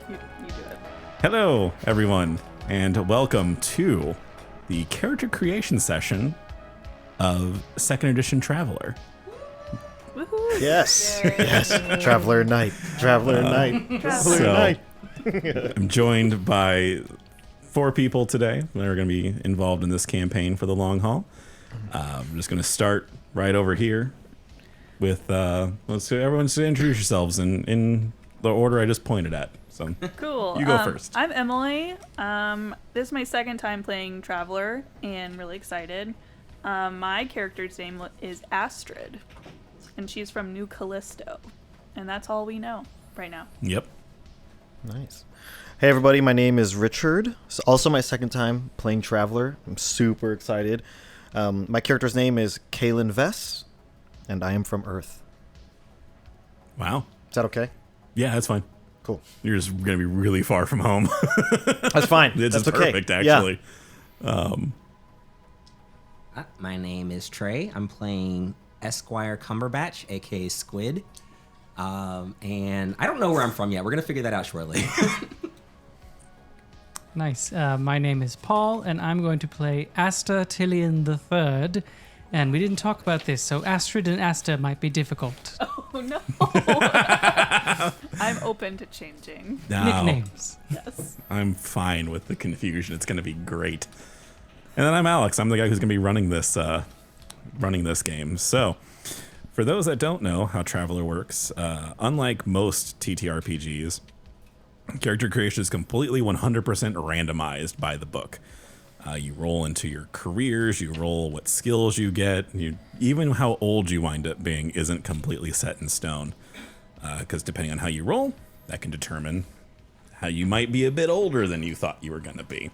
You do it. Hello, everyone, and welcome to the character creation session of 2nd edition Traveler. Woohoo! Yes, Yay. yes. Traveler Knight. Traveler Knight. Traveler Knight. I'm joined by 4 people today that are going to be involved in this campaign for the long haul. I'm just going to start right over here with everyone just introduce yourselves in the order I just pointed at. So Cool. you go first. I'm Emily. This is my second time playing Traveler, and really excited. My character's name is Astrid, and she's from New Callisto, and that's all we know right now. Yep. Nice. Hey, everybody. My name is Richard. It's also my second time playing Traveler. I'm super excited. My character's name is Kaylin Vess, and I am from Earth. Wow. Is that okay? Yeah, that's fine. Cool. You're just going to be really far from home. That's fine. It's That's just okay. perfect, actually. Yeah. My name is Trey. I'm playing Esquire Cumberbatch, aka Squid. And I don't know where I'm from yet. We're going to figure that out shortly. Nice. My name is Paul, and I'm going to play Asta Tillian III. And we didn't talk about this, so Astrid and Asta might be difficult. Oh no! I'm open to changing. No, Nicknames. Yes. I'm fine with the confusion. It's going to be great. And then I'm Alex. I'm the guy who's going to be running this game. So, for those that don't know how Traveler works, unlike most TTRPGs, character creation is completely 100% randomized by the book. You roll into your careers, you roll what skills you get, even how old you wind up being isn't completely set in stone. Because depending on how you roll, that can determine how you might be a bit older than you thought you were going to be.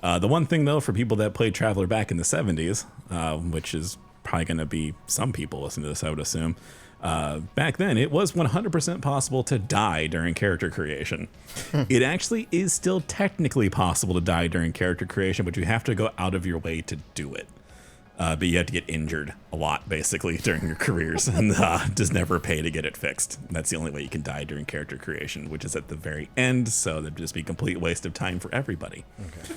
The one thing, though, for people that played Traveler back in the 70s, which is probably going to be some people listening to this, I would assume, back then, it was 100% possible to die during character creation. It actually is still technically possible to die during character creation, but you have to go out of your way to do it. But you have to get injured a lot, basically, during your careers, and just never pay to get it fixed. That's the only way you can die during character creation, which is at the very end, so that'd just be a complete waste of time for everybody. Okay.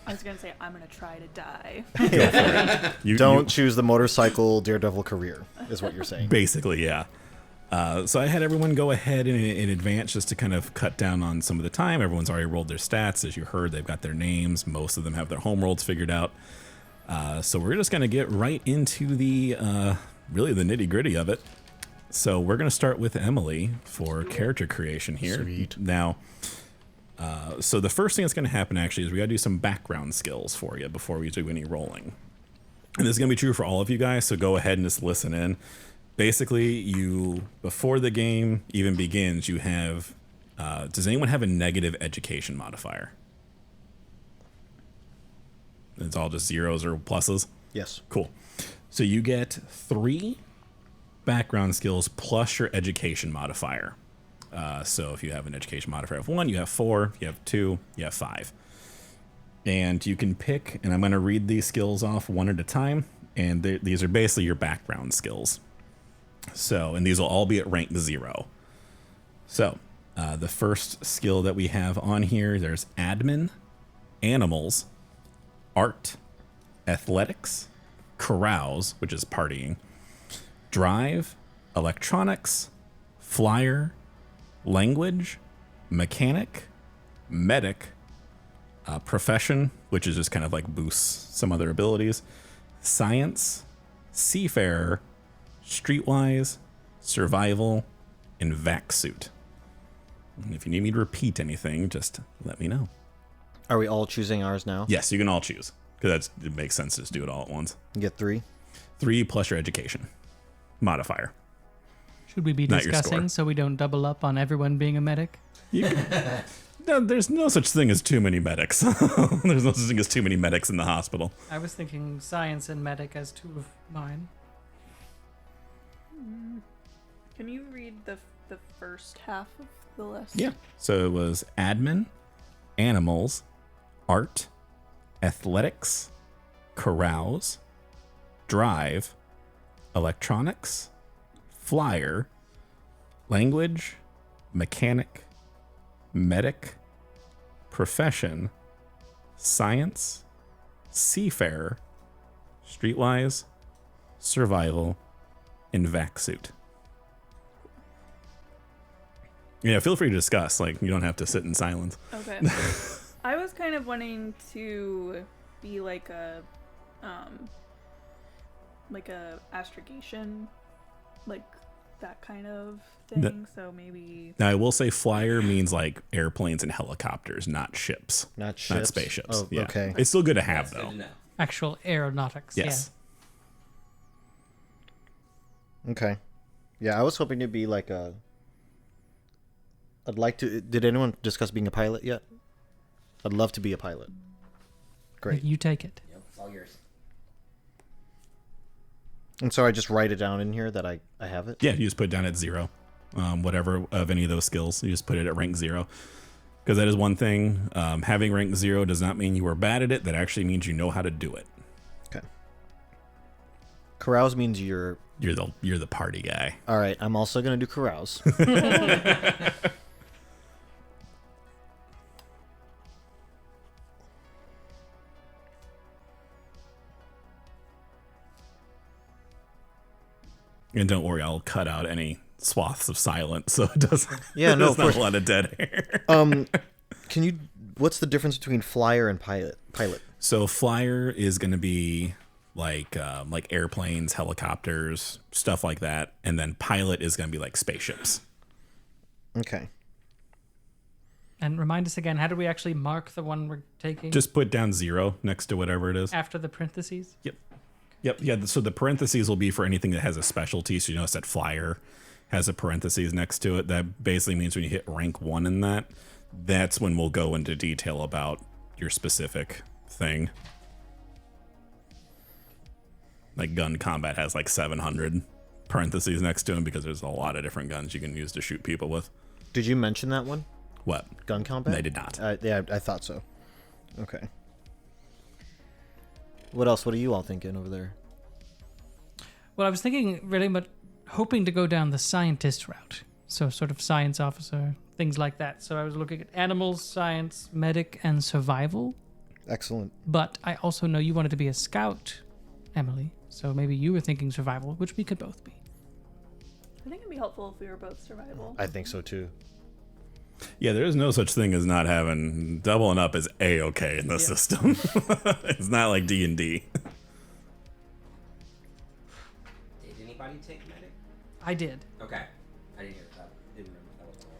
I was gonna say I'm gonna try to die. Go for it. Don't choose the motorcycle daredevil career, is what you're saying. Basically, yeah. So I had everyone go ahead in advance just to kind of cut down on some of the time. Everyone's already rolled their stats. As you heard, they've got their names. Most of them have their home rolls figured out. So we're just going to get right into the really the nitty gritty of it. So we're going to start with Emily for character creation here. Sweet. Now, so the first thing that's going to happen actually is we got to do some background skills for you before we do any rolling. And this is going to be true for all of you guys, so go ahead and just listen in. Basically, before the game even begins, you have, does anyone have a negative education modifier? It's all just zeros or pluses? Yes. Cool. So you get 3 background skills plus your education modifier. So if you have an education modifier of 1, you have 4. If you have 2, you have 5. And you can pick, and I'm going to read these skills off one at a time, and these are basically your background skills. So, and these will all be at rank 0. So, the first skill that we have on here, there's admin, animals, art, athletics, carouse, which is partying, drive, electronics, flyer, language, mechanic, medic, profession, which is just kind of like boosts some other abilities, science, seafarer, streetwise, survival, and vac suit. And if you need me to repeat anything, just let me know. Are we all choosing ours now? Yes, you can all choose, because it makes sense to just do it all at once. You get 3. 3 plus your education modifier. Should we be Not your discussing score. so we don't double up on everyone being a medic? No, there's no such thing as too many medics. There's no such thing as too many medics in the hospital. I was thinking science and medic as 2 of mine. Can you read the first half of the list? Yeah. So it was admin, animals, art, athletics, carouse, drive, electronics, flyer, language, mechanic, medic, profession, science, seafarer, streetwise, survival, and vac suit. Yeah, feel free to discuss. Like, you don't have to sit in silence. Okay. I was kind of wanting to be like a astrogation, like that kind of thing. So maybe. Now, I will say flyer means like airplanes and helicopters, not ships. Not ships. Not spaceships. Oh, yeah. okay. It's still good to have, That's good though. to know. Actual aeronautics. Yes. Okay. Yeah, I was hoping to be like a. I'd like to. Did anyone discuss being a pilot yet? I'd love to be a pilot. Yeah. Great. You take it. Yep, it's all yours. And so I just write it down in here that I have it? Yeah, you just put it down at 0. Whatever of any of those skills, you just put it at rank 0. Because that is one thing. Having rank 0 does not mean you are bad at it. That actually means you know how to do it. Okay. Carouse means you're. You're the party guy. All right, I'm also going to do carouse. And don't worry, I'll cut out any swaths of silence so it doesn't. Yeah, no, there's of not course. a lot of dead air. Can you? What's the difference between flyer and pilot? So flyer is going to be like airplanes, helicopters, stuff like that, and then pilot is going to be like spaceships. Okay. And remind us again, how do we actually mark the one we're taking? Just put down 0 next to whatever it is. after the parentheses? Yep. Yeah. So the parentheses will be for anything that has a specialty. So you notice that flyer has a parentheses next to it. That basically means when you hit rank 1 in that, that's when we'll go into detail about your specific thing. Like gun combat has like 700 parentheses next to him because there's a lot of different guns you can use to shoot people with. Did you mention that one? What? Gun combat? I did not. Yeah, I thought so. Okay. What else? What are you all thinking over there? Well, I was thinking really much hoping to go down the scientist route. So sort of science officer, things like that. So I was looking at animals, science, medic, and survival. Excellent. But I also know you wanted to be a scout, Emily. So maybe you were thinking survival, which we could both be. I think it'd be helpful if we were both survival. I think so too. Yeah, there is no such thing as not having doubling up as A-okay in the system. It's not like D&D. Did anybody take medic? I did. Okay. I didn't hear that. Didn't remember if that was the one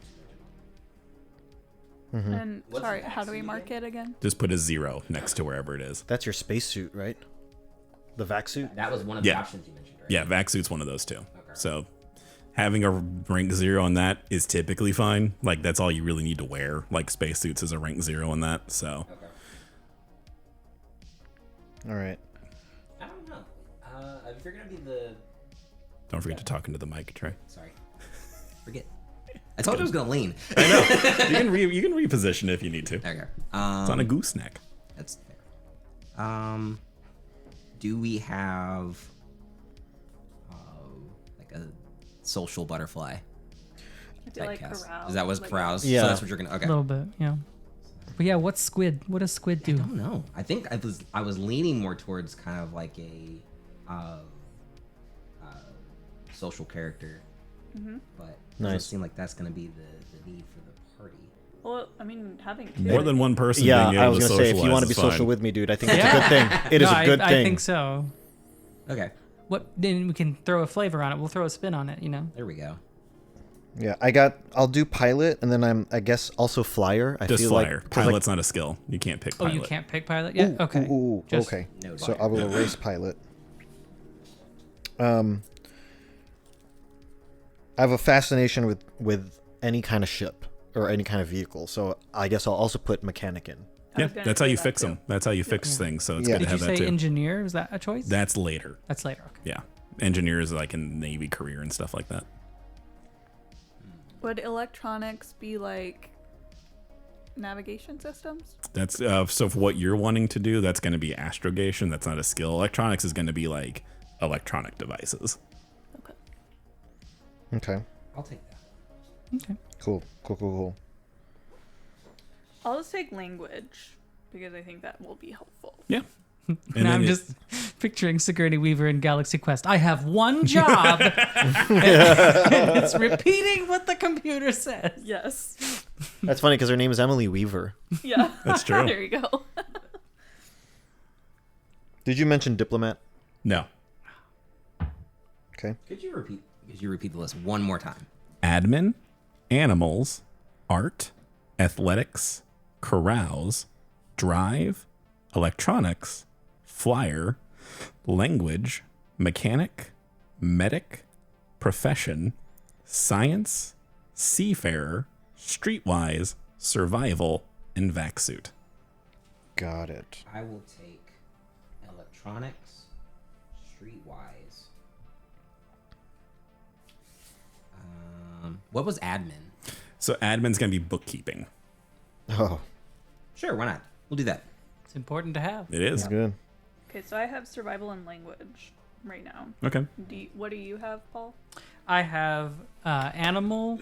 you mentioned. And What's sorry, the how do we vaccine mark again? it again? Just put a 0 next to wherever it is. That's your spacesuit, right? The vac suit? That was one of the Yeah. options you mentioned, right? Yeah, vac suit's one of those two. So having a rank 0 on that is typically fine. Like that's all you really need to wear. Like spacesuits is a rank 0 on that. So Okay. All right. I don't know. If you're gonna be the don't forget to talk into the mic, Trey. sorry, forget. I told you I was gonna lean. You can reposition if you need to. There you go. It's on a gooseneck. That's fair. Do we have like a social butterfly? I feel like typecast? carouse. Is that what's like- carouse? Yeah. So that's what you're gonna. Okay. A little bit, yeah. But yeah, what's squid? What does squid do? I don't know. I think I was leaning more towards kind of like a social character, but it doesn't Nice. seem like that's gonna be the need for the party. Well, I mean, having two. More than one person Yeah, being able I was to gonna say if you socialize want to be is fine. social with me, dude, I think it's a good thing. It is a good I thing. think so. Okay, What then we can throw a flavor on it. We'll throw a spin on it, you know. there we go. Yeah, I'll do pilot, and then I guess also flyer. I Just feel flyer. like 'cause, Pilot's not a skill. You can't pick Oh, pilot. you can't pick pilot yet? Ooh, Okay. Ooh, Just- okay. No So fire. I will erase pilot. I have a fascination with any kind of ship or any kind of vehicle, so I guess I'll also put mechanic in. I Yeah, was gonna that's how say you that fix too. them. That's how you fix things. So it's Yeah. good to Did you have that say too. engineer? Is that a choice? That's later. That's later. Okay. Yeah, engineers like in Navy career and stuff like that. Would electronics be like navigation systems? That's so for what you're wanting to do, that's going to be astrogation. That's not a skill. Electronics is going to be like electronic devices. Okay. Okay. I'll take that. Okay. Cool. I'll just take language because I think that will be helpful. Yeah. And then I'm just picturing Sigourney Weaver in Galaxy Quest. I have one job, and it's repeating what the computer says. Yes. That's funny because her name is Emily Weaver. Yeah. That's true. There you go. Did you mention diplomat? No. Okay. Could you repeat the list one more time? Admin, animals, art, athletics, carouse, drive, electronics, flyer, language, mechanic, medic, profession, science, seafarer, streetwise, survival, and vac suit. Got it. I will take electronics, streetwise. What was admin? So admin's going to be bookkeeping. Oh, Sure, why not? We'll do that. It's important to have. It is. that's good. Okay, so I have survival and language right now. Okay. What do you have, Paul? I have animal,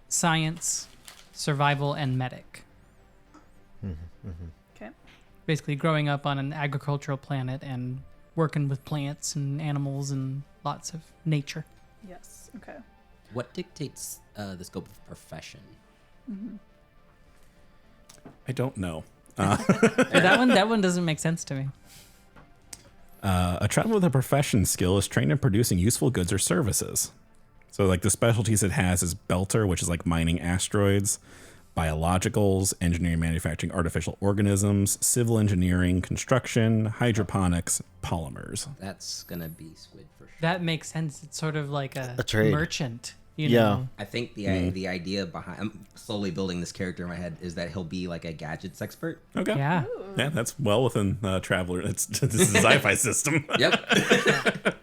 science, survival, and medic. Okay. Basically, growing up on an agricultural planet and working with plants and animals and lots of nature. Yes. Okay. What dictates the scope of profession? I don't know. That one doesn't make sense to me. A traveler with a profession skill is trained in producing useful goods or services. So like the specialties it has is belter, which is like mining asteroids, biologicals, engineering, manufacturing artificial organisms, civil engineering, construction, hydroponics, polymers. That's gonna be squid for sure. That makes sense. It's sort of like a trade. merchant. You Yeah. know? I think the idea behind I'm slowly building this character in my head is that he'll be like a gadgets expert. Okay. Yeah. Yeah, that's well within traveler. This is a sci-fi system. Yep.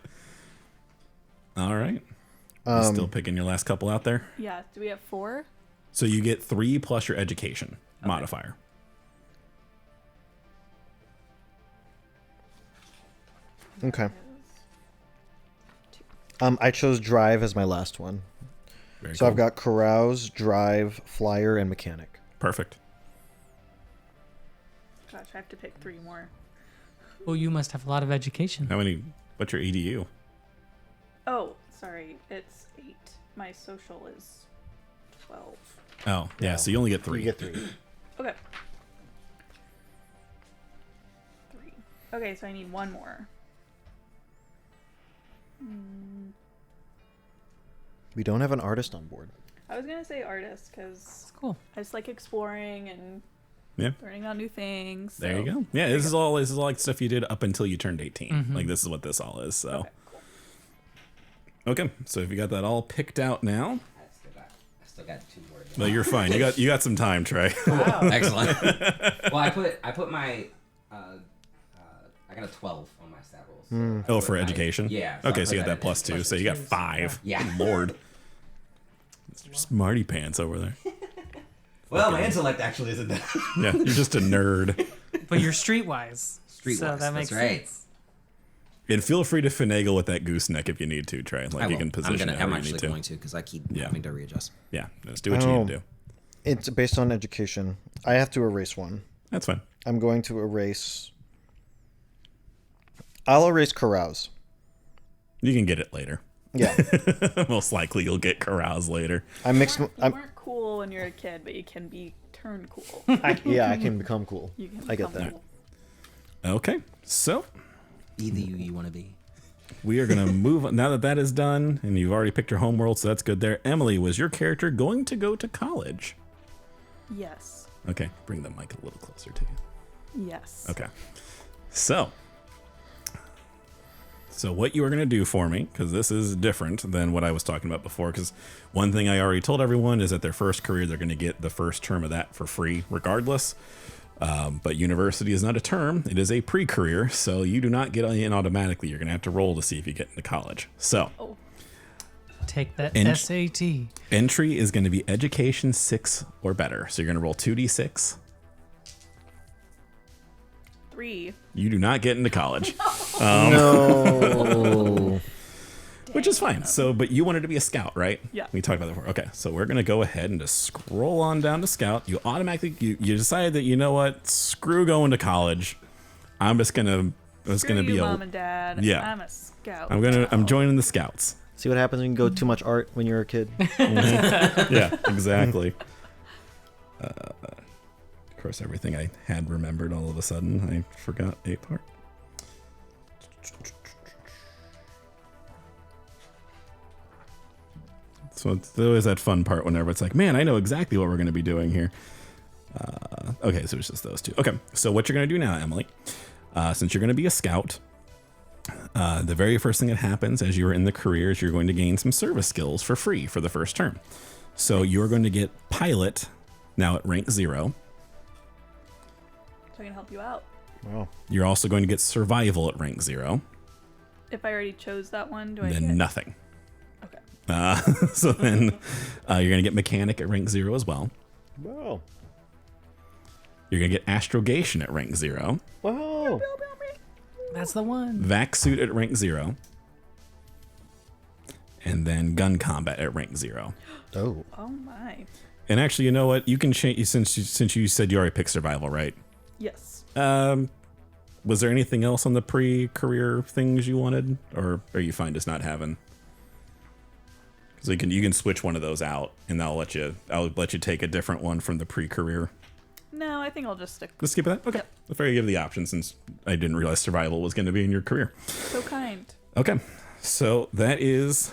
All right. You still picking your last couple out there? Yeah. Do we have 4? So you get 3 plus your education modifier. Okay. I chose drive as my last one. Very So cool. I've got carouse, drive, flyer, and mechanic. Perfect. Gosh, I have to pick 3 more. Well, you must have a lot of education. How many? What's your EDU? Oh, sorry. It's 8. My social is 12. Oh, yeah. So you only get 3. You get 3. Okay. 3. Okay, so I need 1 more. We don't have an artist on board. I was gonna say artist because It's cool. I just like exploring and Yeah. learning out new things. There you so- go. Yeah, this is all like stuff you did up until you turned 18. Like this is what this all is. So Okay, cool. okay, so if you got that all picked out now, I still got 2 more. no, you're fine. You got some time, Trey. Excellent. Well, I put my I got a 12 on my stat rolls. So I Oh, put for my- education. Yeah. so I Okay, put so you got that in plus 2. So you got 5. Yeah. Lord. Mr. Smarty Pants over there. Well, my intellect actually isn't that. Yeah, you're just a nerd. But you're streetwise. Streetwise, So that makes that's right. sense. And feel free to finagle with that gooseneck if you need to, Trey. I Like you will. can position it I'm however you actually need to. going to because I keep Yeah. having to readjust. Yeah, just do what you need to do. It's based on education. I have to erase one. That's fine. I'm going to erase. I'll erase carouse. You can get it later. Yeah. Most likely you'll get carouse later. I mixed. You I'm, weren't cool when you're a kid, but you can be turned cool. I can become cool. You can I get become that. cool. Okay, so Be the you want to be. we are going to move on. Now that that is done, and you've already picked your homeworld, so that's good there. Emily, was your character going to go to college? Yes. Okay, bring the mic a little closer to you. Yes. Okay. So what you are going to do for me, because this is different than what I was talking about before, because one thing I already told everyone is that their first career, they're going to get the first term of that for free regardless. But university is not a term. It is a pre-career, so you do not get in automatically. You're going to have to roll to see if you get into college. So Oh, Take that And- SAT. entry is going to be education 6 or better. So you're going to roll 2d6. 3. You do not get into college. No. Which Which is fine. So, but you wanted to be a scout, right? Yeah. We talked about that before. Okay, so we're gonna go ahead and just scroll on down to scout. You automatically you decided that, you know what, screw going to college. I'm just gonna Screw be you, a mom and dad. Yeah. I'm a scout. I'm joining the scouts. See what happens when you go too much art when you're a kid. Yeah, exactly. Of course, everything I had remembered all of a sudden, I forgot a part. So it's always that fun part whenever it's like, man, I know exactly what we're going to be doing here. Okay, so it's just those two. Okay, so what you're going to do now, Emily, since you're going to be a scout, the very first thing that happens as you're in the career is you're going to gain some service skills for free for the first term. So you're going to get pilot now at rank 0. So I can help you out. Wow. You're also going to get survival at rank 0. If I already chose that one, do I Then get nothing. Okay. So then you're going to get mechanic at rank 0 as well. Wow. You're going to get astrogation at rank 0. Wow. That's the one. Vac suit at rank 0. And then gun combat at rank 0. Oh. Oh my. And actually, you know what? You can change since you said you already picked survival, right? Yes. Was there anything else on the pre-career things you wanted, or are you fine just not having? So you can switch one of those out, and I'll let you take a different one from the pre-career. No, I think I'll just stick. Let's skip that. Okay. Yep. I'll figure you give the option since I didn't realize survival was going to be in your career. So kind. Okay. So that is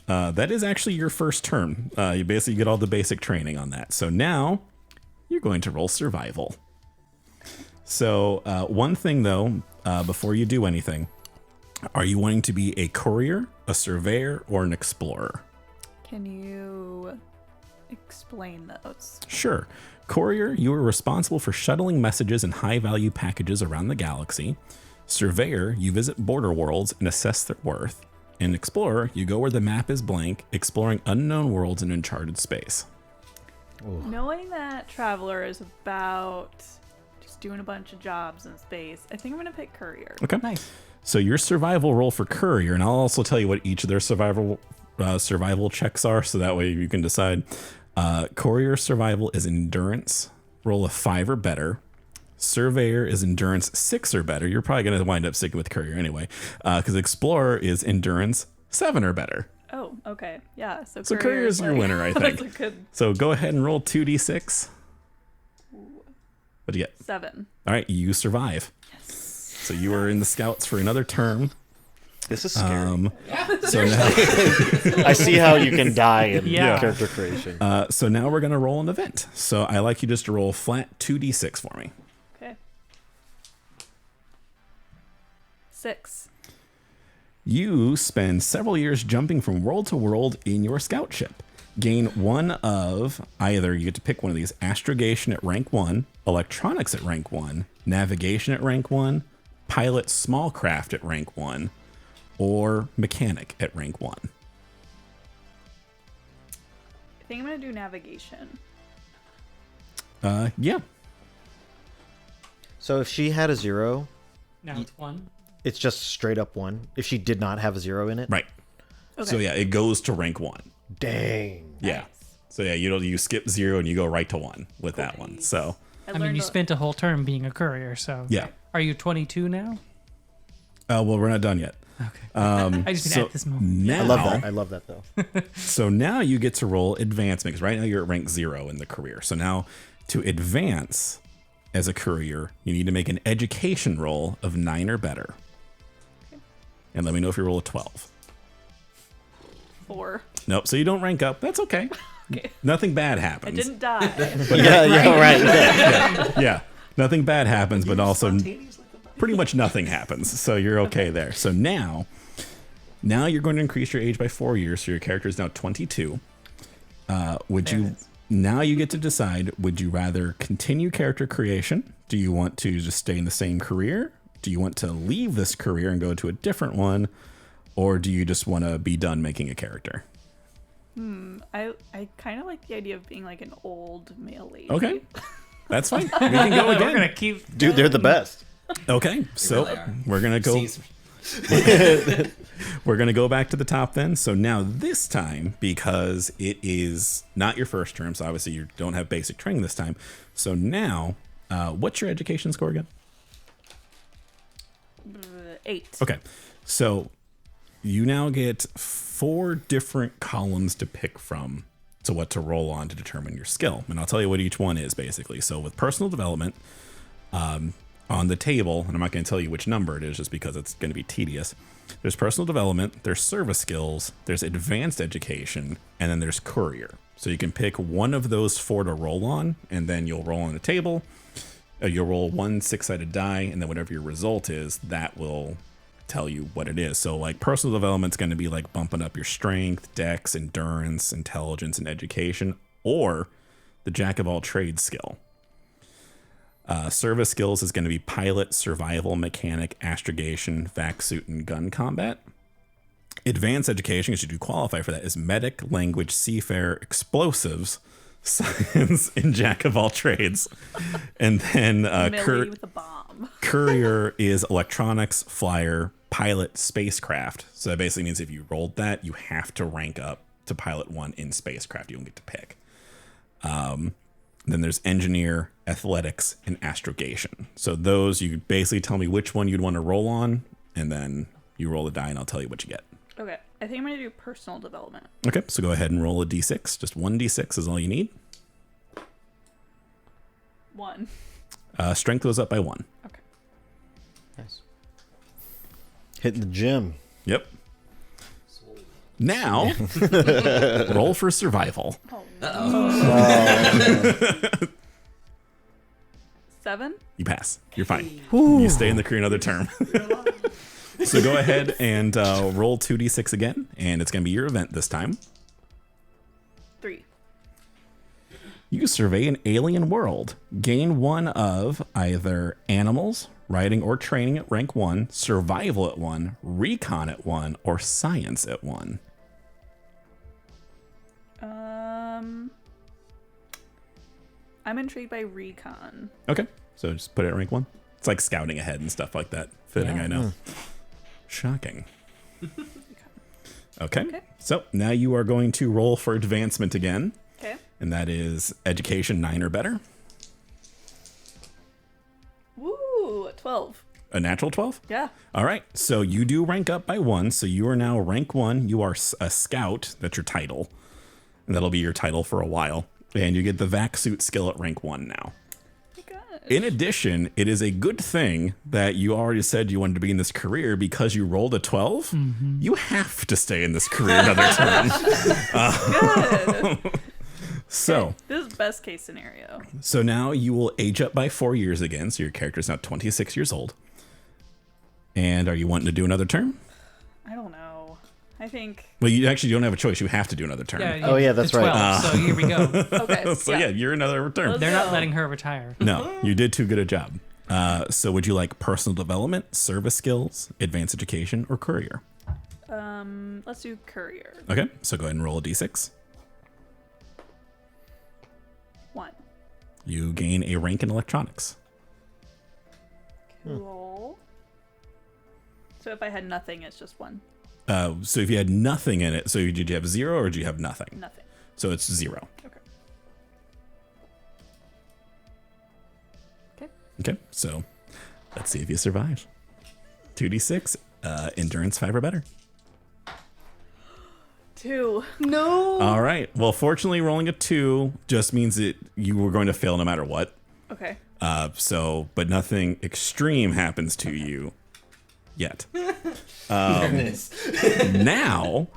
actually your first term. You basically get all the basic training on that. So now you're going to roll survival. So one thing though, before you do anything, are you wanting to be a courier, a surveyor, or an explorer? Can you explain those? Sure. Courier, you are responsible for shuttling messages and high-value packages around the galaxy. Surveyor, you visit border worlds and assess their worth. And explorer, you go where the map is blank, exploring unknown worlds in uncharted space. Knowing that Traveler is about just doing a bunch of jobs in space, I think I'm going to pick Courier. Okay. Nice. So your survival roll for courier, and I'll also tell you what each of their survival checks are, so that way you can decide. Courier survival is endurance, roll a 5 or better. Surveyor is endurance 6 or better. You're probably going to wind up sticking with courier anyway, because explorer is endurance 7 or better. Oh, okay. Yeah. So Courier is your winner, I think. That's a good So go ahead and roll 2d6. What'd you get? 7. All right, you survive. Yes. So you are in the scouts for another term. This is scary. So now, I see how you can die in Yeah. character creation. so now we're going to roll an event. So I like you just to roll flat 2d6 for me. Okay. 6. You spend several years jumping from world to world in your scout ship. Gain one of either, you get to pick one of these: astrogation at rank 1, electronics at rank 1, navigation at rank 1, pilot small craft at rank 1, or mechanic at rank 1. I think I'm going to do navigation. Yeah. So if she had a 0, Now it's 1. it's just straight up 1. If she did not have a 0 in it, Right. Okay. So yeah, it goes to rank 1. dang. Yeah. So yeah, you skip 0 and you go right to 1 with that one. So I mean, learned you a- spent a whole term being a courier, so. yeah. Are you 22 now? Well, we're not done yet. Okay. Um, I just mean so at this moment. now, I love that though. So now you get to roll advancement, because right now you're at rank 0 in the career. So now to advance as a courier, you need to make an education roll of 9 or better. And let me know if you roll a 12. 4. Nope. So you don't rank up. That's okay. Okay. Nothing bad I happens. didn't die. Yeah, right. Yeah. Yeah. Nothing bad happens, but also pretty much nothing happens. So you're okay there. So now you're going to increase your age by 4 years. So your character is now 22. Now you get to decide, would you rather continue character creation? Do you want to just stay in the same career? Do you want to leave this career and go to a different one? Or do you just want to be done making a character? I kind of like the idea of being like an old male lady. Okay. That's fine. We can go We're again. going to keep. Dude, they're the best. Okay. So really are. we're going to go. Caesar. We're going to go back to the top then. So now this time, because it is not your first term, so obviously you don't have basic training this time. So now, what's your education score again? 8. Okay. So you now get 4 different columns to pick from to what to roll on to determine your skill. And I'll tell you what each one is basically. So with personal development, on the table, and I'm not going to tell you which number it is just because it's going to be tedious. There's personal development, there's service skills, there's advanced education, and then there's courier. So you can pick one of those 4 to roll on, and then you'll roll on a table. You'll roll 1 6-sided die, and then whatever your result is, that will tell you what it is. So like personal development's going to be like bumping up your strength, dex, endurance, intelligence, and education, or the jack of all trades skill. Service skills is going to be pilot, survival, mechanic, astrogation, vac suit, and gun combat. Advanced education, because you do qualify for that, is medic, language, seafarer, explosives, science, and jack of all trades. And then Millie with a bomb. courier is electronics, flyer, pilot, spacecraft. So that basically means if you rolled that, you have to rank up to pilot 1 in spacecraft. You don't get to pick. Then there's engineer, athletics, and astrogation. So those, you basically tell me which one you'd want to roll on, and then you roll a die, and I'll tell you what you get. Okay, I think I'm going to do personal development. Okay, so go ahead and roll a d6. Just 1 d6 is all you need. 1. Strength goes up by 1. Okay. Nice. Hitting the gym. Yep. Now, roll for survival. Oh, no. 7? You pass. You're fine. You stay in the crew another term. So go ahead and roll 2d6 again, and it's going to be your event this time. 3. You survey an alien world. Gain 1 of either animals, riding or training at rank 1, survival at 1, recon at 1, or science at 1. I'm intrigued by recon. Okay, so just put it at rank 1. It's like scouting ahead and stuff like that. Fitting, Yeah. I know. Shocking. Okay, Okay. so now you are going to roll for advancement again, Okay. and that is education 9 or better. Woo, 12. A natural 12? Yeah. All right, so you do rank up by 1, so you are now rank 1. You are a scout. That's your title, and that'll be your title for a while. And you get the vac suit skill at rank 1 now. My gosh. In addition, it is a good thing that you already said you wanted to be in this career because you rolled a 12. You have to stay in this career another turn. Good. So, This is best case scenario. so now you will age up by 4 years again. So your character is now 26 years old. And are you wanting to do another turn? I don't know. I think. Well, you actually don't have a choice. You have to do another turn. Oh, yeah, that's it's 12, right. So here we go. Okay. So yeah, you're another turn. Let's They're not go. letting her retire. No, you did too good a job. So would you like personal development, service skills, advanced education, or courier? Let's do courier. Okay, so go ahead and roll a d6. 1. You gain a rank in electronics. Cool. So if I had nothing, it's just 1. So if you had nothing in it, so did you have 0 or did you have nothing? Nothing. So it's 0. Okay. Okay. Okay, so let's see if you survive. 2d6, endurance 5 or better. 2. All right. Well, fortunately, rolling a 2 just means that you were going to fail no matter what. Okay. But nothing extreme happens to you yet. Now,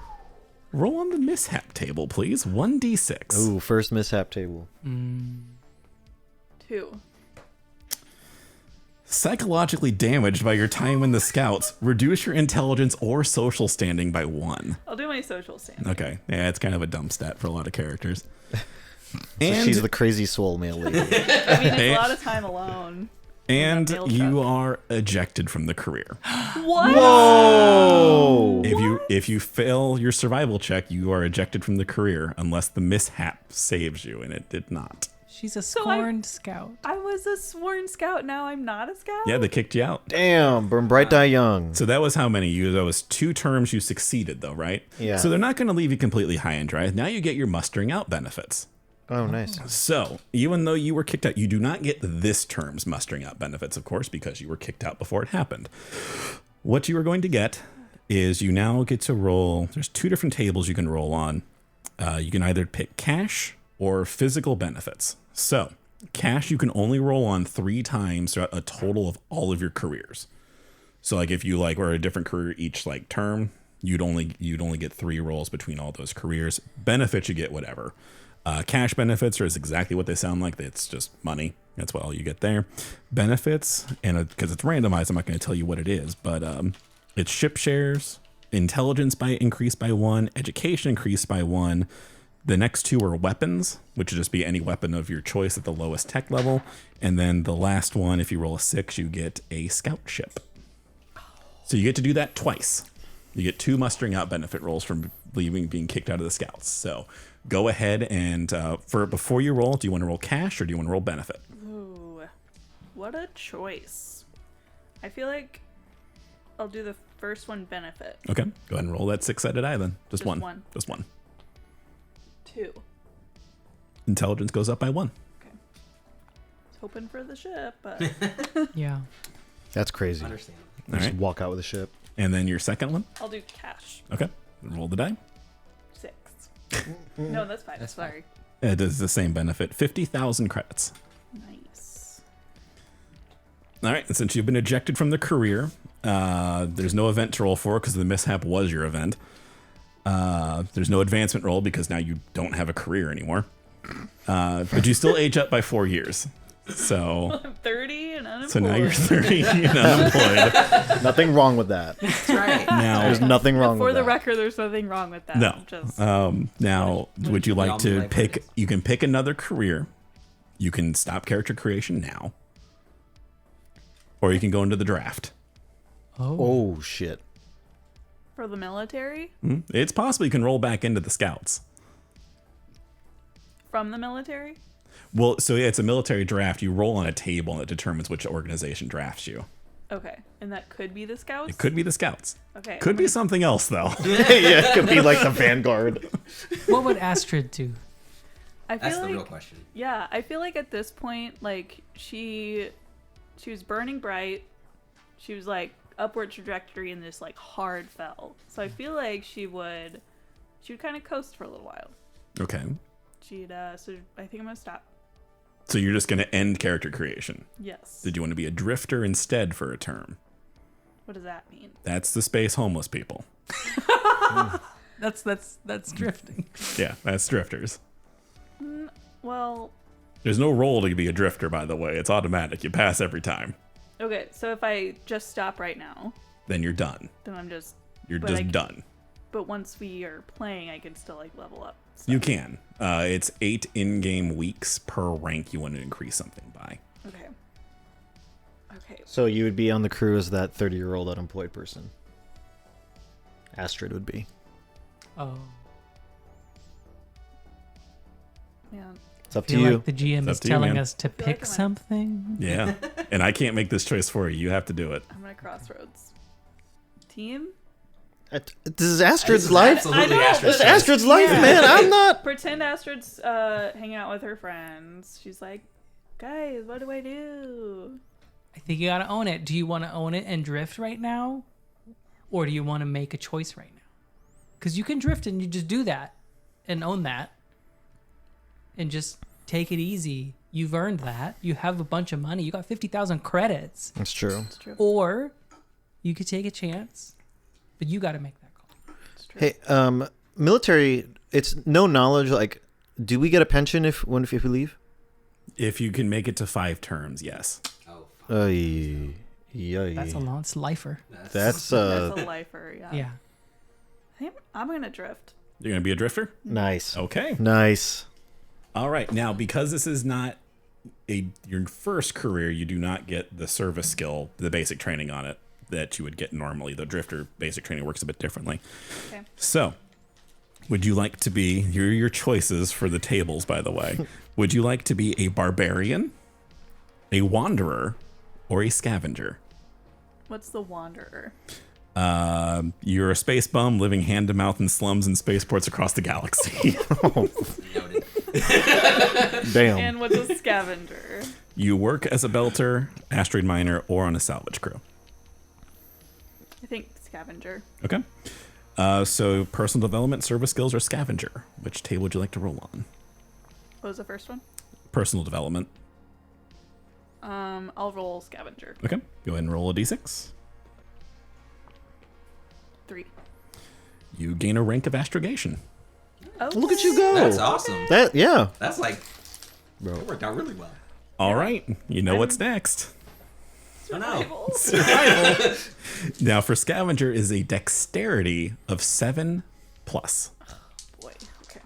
roll on the mishap table, please. 1d6. Ooh, first mishap table. 2. Psychologically damaged by your time in the Scouts, reduce your intelligence or social standing by 1. I'll do my social standing. Okay. Yeah, it's kind of a dumb stat for a lot of characters. So And, she's the crazy swole male lady. I mean, it's a lot of time alone. and male you truck. are ejected from the career. What? Whoa! If you fail your survival check, you are ejected from the career unless the mishap saves you, and it did not. She's a So scorned scout. I was a sworn scout. Now I'm not a scout. Yeah, they kicked you out. Damn, burn bright, die young. So that was how many? That was 2 terms you succeeded, though, right? Yeah. So they're not going to leave you completely high and dry. Now you get your mustering out benefits. Oh, nice. So even though you were kicked out, you do not get this term's mustering out benefits, of course, because you were kicked out before it happened. What you are going to get is you now get to roll. There's 2 different tables you can roll on. You can either pick cash or physical benefits. So cash you can only roll on 3 times throughout a total of all of your careers. So like if you were a different career each term, you'd only get 3 rolls between all those careers. Benefits you get whatever. Cash benefits are exactly what they sound like. It's just money. That's what all you get there. Benefits, and because it's randomized, I'm not going to tell you what it is, but it's ship shares, intelligence increased by 1, education increased by 1. The next 2 are weapons, which would just be any weapon of your choice at the lowest tech level. And then the last one, if you roll a 6, you get a scout ship. So you get to do that twice. You get 2 mustering out benefit rolls from being kicked out of the scouts. So go ahead and before you roll, do you want to roll cash or do you want to roll benefit? Ooh, what a choice. I feel like I'll do the first one, benefit. Okay, go ahead and roll that 6-sided die then. Just one. Just one. 2. Intelligence goes up by 1. Okay. Hoping for the ship, but Yeah. That's crazy. Understandable. All Just right. walk out with a ship. And then your second one. I'll do cash. Okay, roll the die. 6. No, that's 5. That's fine. Sorry. It does the same benefit, 50,000 credits. Nice. All right, and since you've been ejected from the career, there's no event to roll for because the mishap was your event. There's no advancement roll because now you don't have a career anymore. But you still age up by 4 years. So, I'm 30 and unemployed. so now you're 30 and unemployed. Nothing wrong with that. That's right. Now, There's nothing wrong For with the that. record, there's nothing wrong with that. no. Just, Now, would you like to life pick? it is. You can pick another career. You can stop character creation now, or you can go into the draft. Oh, shit. for the military? It's possible you can roll back into the scouts. From the military? Well, so yeah, it's a military draft. You roll on a table and it determines which organization drafts you. Okay. And that could be the scouts? It could be the scouts. Okay. Could be something else though. Yeah, it could be like the Vanguard. What would Astrid do? I feel That's the like, real question. yeah, I feel like at this point, like she was burning bright. She was like upward trajectory and this like hard fell. So I feel like she would kind of coast for a little while. Okay. So I think I'm gonna stop. So you're just going to end character creation. Yes. Did you want to be a drifter instead for a term? What does that mean? That's the space homeless people. That's drifting. Yeah, that's drifters. Well, There's no role to be a drifter, by the way. It's automatic. You pass every time. okay. So if I just stop right now, Then you're done. then I'm just. You're But just I- done. But once we are playing, I can still like level up. stuff. You can. It's 8 in-game weeks per rank you want to increase something by. Okay. Okay. So you would be on the crew as that 30-year-old unemployed person. Astrid would be. Oh, Yeah. It's up I to feel you. like the GM It's is up to you, telling man. us to feel like pick I'm gonna- something. Yeah. And I can't make this choice for you. You have to do it. I'm gonna crossroads. Team? This is Astrid's This is life. Absolutely I know. Astrid's This is choice. Astrid's life, Yeah. man. I'm not. Pretend Astrid's hanging out with her friends. She's like, guys, what do I do? I think you gotta own it. Do you want to own it and drift right now, or do you want to make a choice right now? Because you can drift and you just do that, and own that, and just take it easy. You've earned that. You have a bunch of money. You got 50,000 credits. That's true. It's true. Or you could take a chance, but you got to make that call. It's true. Hey, military. It's no knowledge. Like, do we get a pension if we leave? If you can make it to 5 terms, yes. Oh, fuck. That's a lot. It's lifer. That's That's a lifer, yeah. Yeah. I think I'm gonna drift. You're going to be a drifter? nice. Okay. Nice. All right. Now, because this is not your first career, you do not get the service skill, the basic training on it that you would get normally. The drifter basic training works a bit differently. Okay. So, Would you like to be, here are your choices for the tables, by the way. Would you like to be a barbarian, a wanderer, or a scavenger? What's the wanderer? You're a space bum living hand to mouth in slums and spaceports across the galaxy. Noted. Damn. And what's a scavenger? You work as a belter, asteroid miner, or on a salvage crew. I think scavenger. Okay. So personal development, service skills, or scavenger. Which table would you like to roll on? What was the first one? Personal development. I'll roll scavenger. Okay. Go ahead and roll a d6. 3. You gain a rank of astrogation. Oh, Look at you go. That's awesome. Yeah. That's like, that worked out really well. All right. You know what's next. I know. Survival. Now, for scavenger is a dexterity of 7+. Boy. Okay.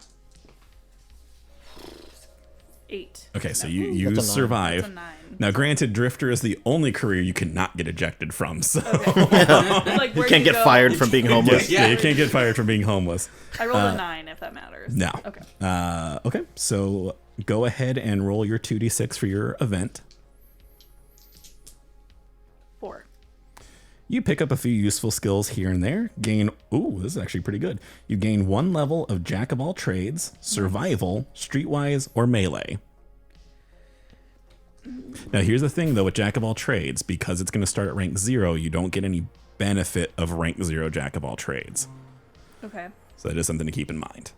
8. Okay, so No. you That's a 9. survive. That's a 9. Now, granted, Drifter is the only career you cannot get ejected from, so Like, You where can't do get go? fired from being homeless. yeah, you can't get fired from being homeless. I rolled a 9 if that matters. No. Okay. Okay, so go ahead and roll your 2d6 for your event. 4. You pick up a few useful skills here and there. Gain, ooh, this is actually pretty good. You gain 1 level of Jack of all trades, survival, streetwise, or melee. Now, here's the thing, though, with Jack of all trades, because it's going to start at rank 0, you don't get any benefit of rank 0 Jack of all trades. Okay. So that is something to keep in mind.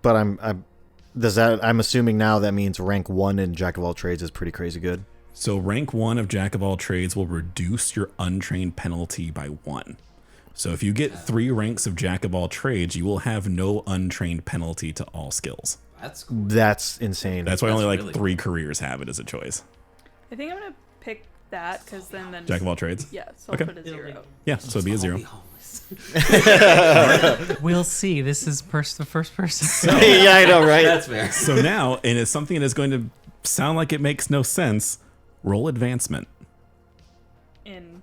But I'm assuming now that means rank 1 in Jack of all trades is pretty crazy good. So rank 1 of Jack of all trades will reduce your untrained penalty by 1. So if you get 3 ranks of Jack of all trades, you will have no untrained penalty to all skills. That's cool. That's insane. That's why only like really 3 careers have it as a choice. I think I'm gonna pick that because then Jack of all trades? Yeah, so I'll Okay. put a 0. Yeah, so it'd be a 0. Be homeless. We'll see. This is the first person. yeah, I know, right? That's fair. So now, and it's something that is going to sound like it makes no sense, roll advancement. In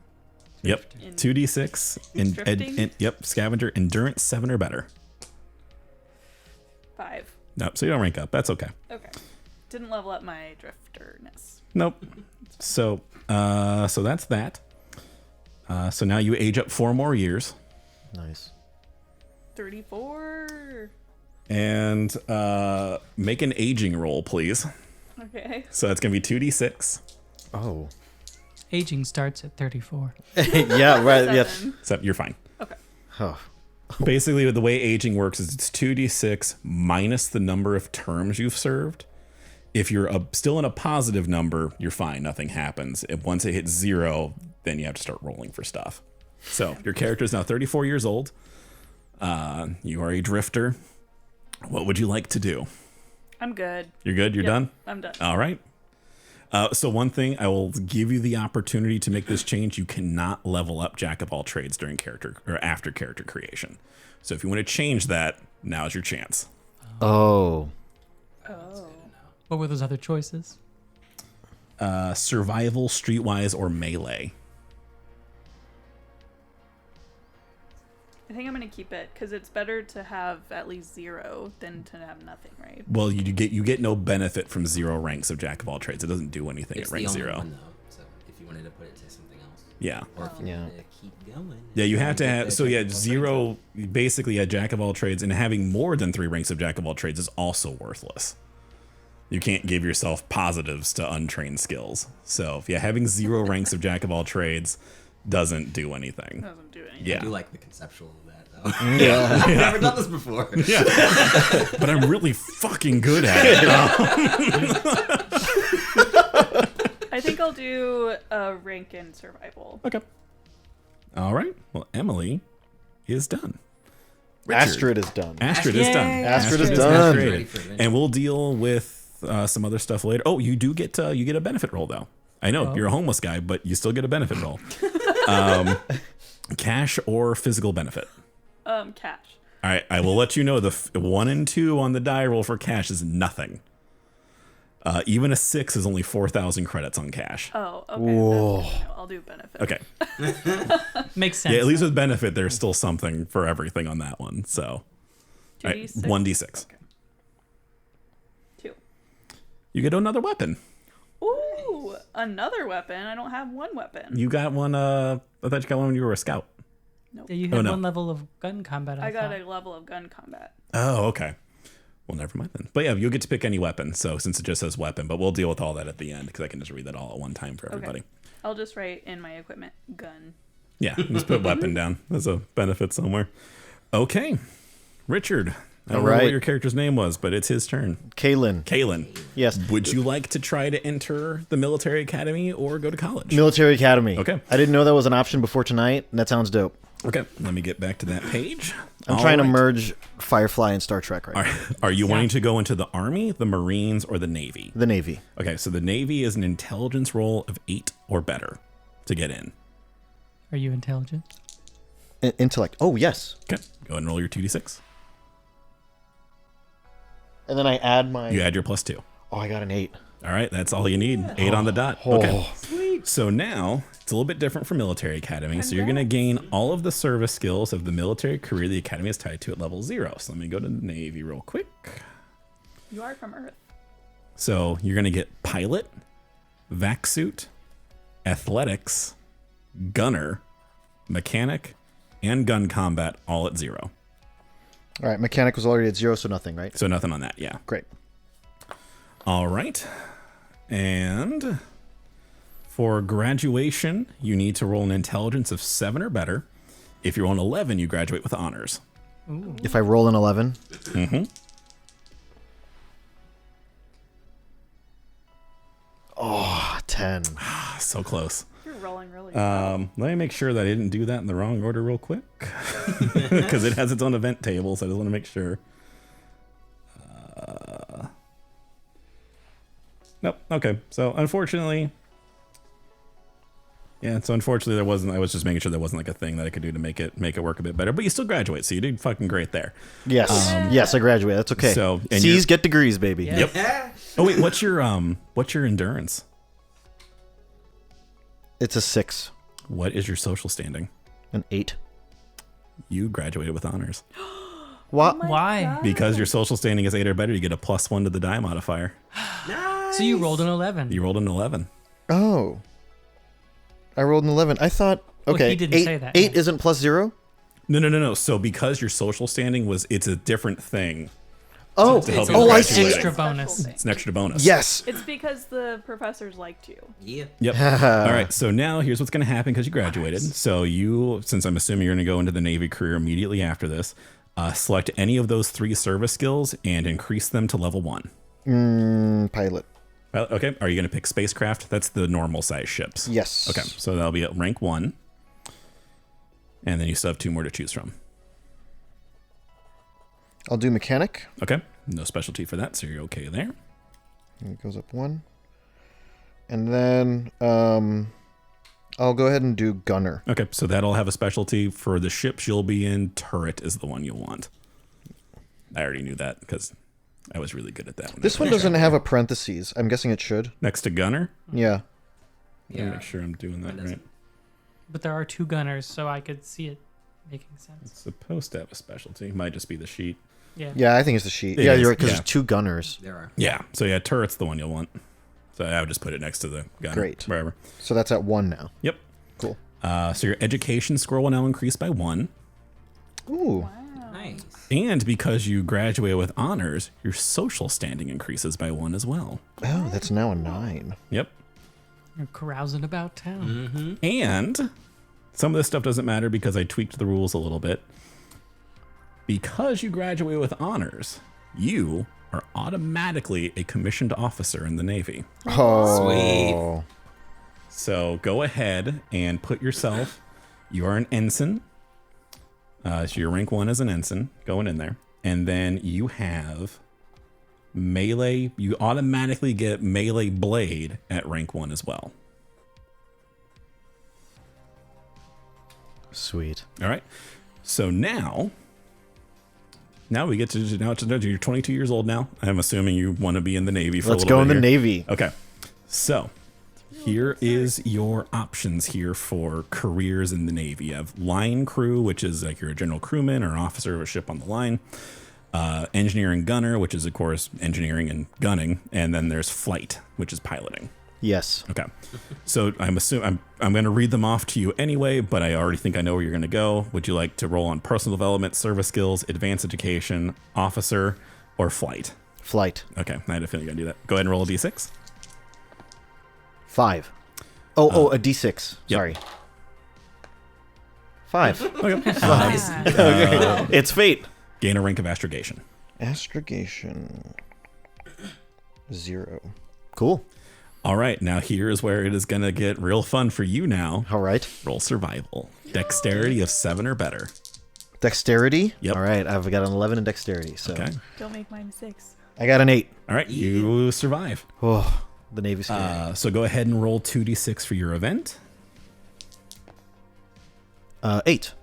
Yep. In 2d6. drifting? Yep, scavenger, endurance 7 or better. 5. Nope, so you don't rank up. That's okay. Okay. Didn't level up my drifterness. Nope. So that's that. So now you age up 4 more years. Nice. 34. And make an aging roll, please. Okay. So that's going to be 2d6. Oh. Aging starts at 34. yeah, right. Yeah. 7. So you're fine. Okay. Oh. Basically, the way aging works is it's 2d6 minus the number of terms you've served. If you're still in a positive number, you're fine. Nothing happens. Once it hits 0, then you have to start rolling for stuff. So your character is now 34 years old. You are a drifter. What would you like to do? I'm good. You're good? You're Yep, done? I'm done. All right. So one thing, I will give you the opportunity to make this change. You cannot level up Jack of all trades during character or after character creation. So if you want to change that, now's your chance. Oh. Oh. What were those other choices? Survival, streetwise, or melee. I think I'm gonna keep it because it's better to have at least 0 than to have nothing, right? Well, you get no benefit from 0 ranks of Jack of all trades. It doesn't do anything It's at rank the only 0. one, though. So if you wanted to put it to something else, Yeah. or if you Yeah. wanted to keep going, Yeah, you have to get have, the so yeah, Jack of all 0, basically a Jack of all trades, and having more than 3 ranks of Jack of all trades is also worthless. You can't give yourself positives to untrained skills. So yeah, having 0 ranks of Jack of all trades doesn't do anything. Doesn't do anything. Yeah. I do like the conceptual of that, though. Yeah. I've never done this before. Yeah. But I'm really fucking good at it. I think I'll do a rank in survival. Okay. All right. Well, Emily is done. Richard. Astrid is done. Astrid is done. Yay. Astrid is been done. created. Ready for adventure. And we'll deal with some other stuff later. Oh, you do get you get a benefit roll though. I know Oh. you're a homeless guy, but you still get a benefit roll. Cash or physical benefit. Cash. All right, I will let you know the 1 and 2 on the die roll for cash is nothing. Even a 6 is only 4,000 credits on cash. Oh, okay. Whoa. That's good to know. I'll do benefit. Okay. Makes sense. Yeah, at least with benefit, there's still something for everything on that one. So, 2d6? 1d6. Okay. 2. You get another weapon. Ooh, another weapon. I don't have one weapon. You got one. I thought you got one when you were a scout. Yeah, you had Oh, no. one level of gun combat. I got thought. a level of gun combat. Oh, okay. Well, never mind then. But yeah, you'll get to pick any weapon. So since it just says weapon, but we'll deal with all that at the end because I can just read that all at one time for everybody. Okay. I'll just write in my equipment gun. Yeah, just put weapon down as a benefit somewhere. Okay, Richard. I don't All know right. what your character's name was, but it's his turn. Kalen. Kalen. Yes. Would you like to try to enter the military academy or go to college? Military Academy. Okay. I didn't know that was an option before tonight, and that sounds dope. Okay, let me get back to that page. I'm trying to merge Firefly and Star Trek right now. Are you wanting to go into the Army, the Marines, or the Navy? The Navy. Okay, so the Navy is an intelligence roll of 8 or better to get in. Are you intelligent? Intellect. Oh, yes. Okay, go ahead and roll your 2d6. And then I add my... You add your +2. Oh, I got an 8. All right, that's all you need. 8 on the dot. Oh. Okay. So now it's a little bit different from military academy. So you're going to gain all of the service skills of the military career the academy is tied to at level 0. So let me go to the Navy real quick. You are from Earth. So you're going to get pilot, vac suit, athletics, gunner, mechanic, and gun combat all at 0. All right, mechanic was already at 0, so nothing, right? So nothing on that. Yeah. Great. All right. And for graduation, you need to roll an intelligence of 7 or better. If you roll an 11, you graduate with honors. Ooh. If I roll an 11, Mm-hmm. oh, 10. So close. You're rolling really well. Let me make sure that I didn't do that in the wrong order real quick. Because it has its own event table, so I just want to make sure. Nope. Okay. So unfortunately, there wasn't. I was just making sure there wasn't like a thing that I could do to make it work a bit better. But you still graduate, so you did fucking great there. Yes. Yes, I graduate. That's okay. So, and C's you're- get degrees, baby. Yeah. Yep. Oh wait, what's your endurance? It's a 6. What is your social standing? An 8. You graduated with honors. What? Why? Because your social standing is 8 or better, you get a +1 to the die modifier. So you rolled an 11. You rolled an 11. Oh. I rolled an 11. I thought, Well, okay, he didn't 8, say that, 8 yeah. isn't +0? No. So because your social standing it's a different thing. Oh, to help It's you oh, I graduate. see. extra Special bonus. thing. It's an extra bonus. Yes. It's because the professors liked you. Yeah. Yep. All right. So now here's what's going to happen because you graduated. So since I'm assuming you're going to go into the Navy career immediately after this, select any of those 3 service skills and increase them to level 1. Pilot. Well, okay. Are you going to pick spacecraft? That's the normal size ships. Yes. Okay. So that'll be at rank 1. And then you still have 2 more to choose from. I'll do mechanic. Okay. No specialty for that. So you're okay there. It goes up 1. And then I'll go ahead and do gunner. Okay. So that'll have a specialty for the ships you'll be in. Turret is the one you'll want. I already knew that because I was really good at that one. This one doesn't have a parentheses. I'm guessing it should. Next to gunner. Yeah. Let me make sure I'm doing that Mine right. But there are 2 gunners, so I could see it making sense. It's supposed to have a specialty. Might just be the sheet. Yeah. Yeah, I think it's the sheet. It Yeah, is, you're right, because yeah. there's 2 gunners. There are. Yeah. So yeah, turret's the one you'll want. So I would just put it next to the gunner. Great. Wherever. So that's at 1 now. Yep. Cool. So your education score will now increase by 1. Ooh. Nice. And because you graduate with honors, your social standing increases by 1 as well. Oh, that's now a 9. Yep. You're carousing about town. And some of this stuff doesn't matter because I tweaked the rules a little bit. Because you graduate with honors, you are automatically a commissioned officer in the Navy. Oh. So go ahead and put yourself, you are an ensign. So your rank 1 is an ensign going in there. And then you have melee. You automatically get melee blade at rank 1 as well. Sweet. All right. So now we get to you're 22 years old now. I'm assuming you want to be in the Navy for Let's a little go in bit the here. Navy. Okay. So here is your options here for careers in the Navy. You have line crew, which is like you're a general crewman or officer of a ship on the line. engineering gunner, which is of course engineering and gunning, and then there's flight, which is piloting. Yes. Okay. So I'm going to read them off to you anyway, but I already think I know where you're going to go. Would you like to roll on personal development, service skills, advanced education, officer, or flight? Flight. Okay. I had a feeling you're going to do that. Go ahead and roll a d6. 5. A D6. yep. Sorry. 5. Okay. Nice. Okay. It's fate. Gain a rank of astrogation. Astrogation. 0. Cool. All right. Now here is where it is going to get real fun for you now. All right. Roll survival. Dexterity of 7 or better. Dexterity. Yep. All right. I've got an 11 in dexterity. So Okay. Don't make mine 6. I got an 8. All right. You survive. Oh, the Navy's scary. So go ahead and roll 2d6 for your event. 8.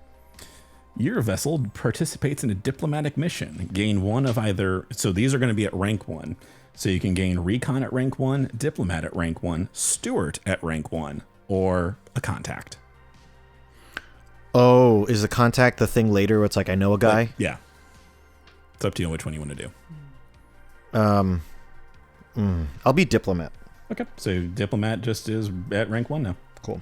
Your vessel participates in a diplomatic mission. Gain one of either. So these are going to be at rank 1. So you can gain recon at rank 1, diplomat at rank 1, steward at rank 1, or a contact. Oh, is the contact the thing later where it's like I know a guy? Yeah. It's up to you which one you want to do. I'll be diplomat. Okay. So diplomat just is at rank 1 now. Cool.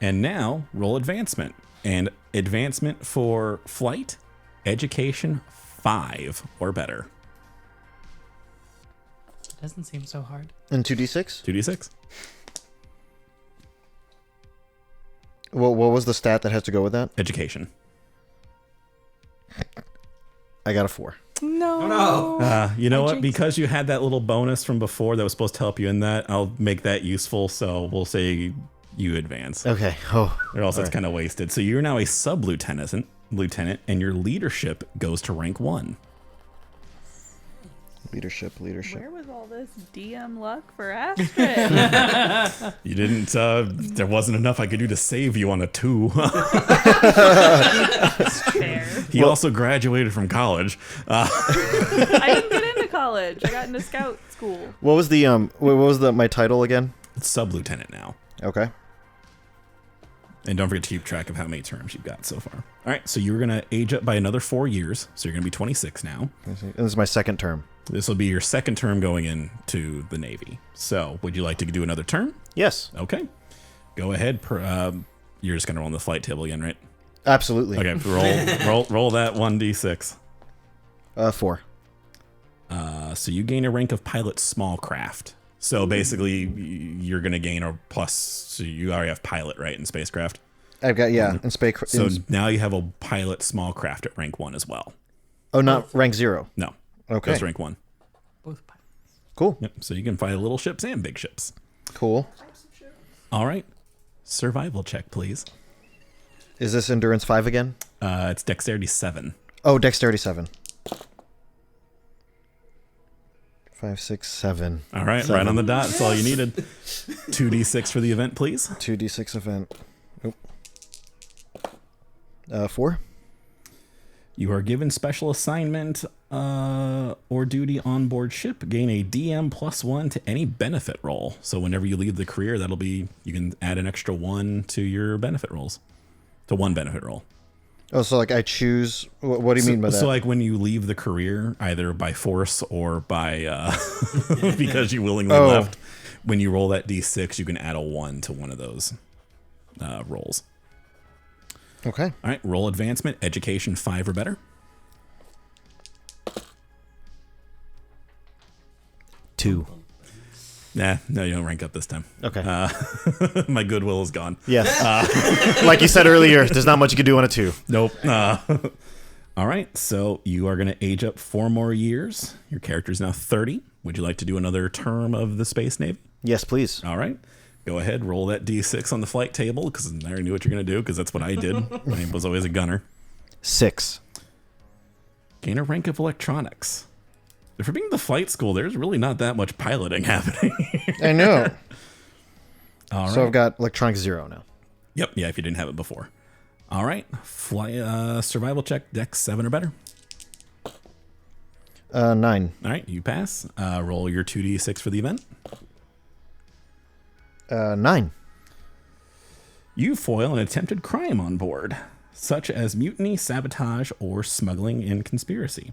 And now roll advancement. And advancement for flight, education, 5 or better. Doesn't seem so hard. And 2d6? 2d6. Well, what was the stat that has to go with that? Education. I got a 4. No. Oh, no. You know I what? jinxed Because you had that little bonus from before that was supposed to help you in that, I'll make that useful. So we'll say you advance. Okay. Oh. Or else it's Alright. kind of wasted. So you're now a sub-lieutenant, and your leadership goes to rank 1. Leadership. Where was all this DM luck for Astrid? You didn't. There wasn't enough I could do to save you on a 2. Fair. He also graduated from college. I didn't get into college. I got into scout school. What was the my title again? It's sub-lieutenant now. Okay. And don't forget to keep track of how many terms you've got so far. All right, so you're going to age up by another 4 years. So you're going to be 26 now. And this is my second term. This will be your second term going into the Navy. So would you like to do another term? Yes. Okay. Go ahead. You're just going to roll on the flight table again, right? Absolutely. Okay, roll that 1d6. 4. So you gain a rank of pilot small craft. So basically, you're going to gain a plus. So you already have pilot, right, in spacecraft? I've got, yeah, in space. So now you have a pilot small craft at rank 1 as well. Oh, not rank 0. No. Okay. Goes to rank 1. Both pilots. Cool. Yep. So you can fly little ships and big ships. Cool. All right. Survival check, please. Is this endurance 5 again? It's dexterity 7. Oh, dexterity 7. 5, 6, 7. All right. 7. Right on the dot. That's all you needed. 2d6 for the event, please. 2d6 event. Oh. 4. You are given special assignment or duty on board ship. Gain a DM +1 to any benefit roll. So whenever you leave the career, that'll be, you can add an extra 1 to your benefit rolls. To 1 benefit roll. Oh, so like I choose. What do you mean by that? So like when you leave the career, either by force or by because you willingly left, when you roll that d6, you can add a 1 to one of those rolls. Okay. All right, roll advancement, education 5 or better. 2. Nah, no, you don't rank up this time. Okay. My goodwill is gone. Yes. Like you said earlier, there's not much you can do on a 2. Nope. All right, so you are going to age up 4 more years. Your character is now 30. Would you like to do another term of the Space Navy? Yes, please. All right. Go ahead, roll that d6 on the flight table, because I already knew what you're going to do, because that's what I did. I was always a gunner. 6. Gain a rank of electronics. For being the flight school, there's really not that much piloting happening. I know. All right. So I've got electronics 0 now. Yep, yeah, if you didn't have it before. All right, survival check, dex 7 or better. 9. All right, you pass. Roll your 2d6 for the event. 9. You foil an attempted crime on board. such as mutiny, sabotage, or smuggling and conspiracy.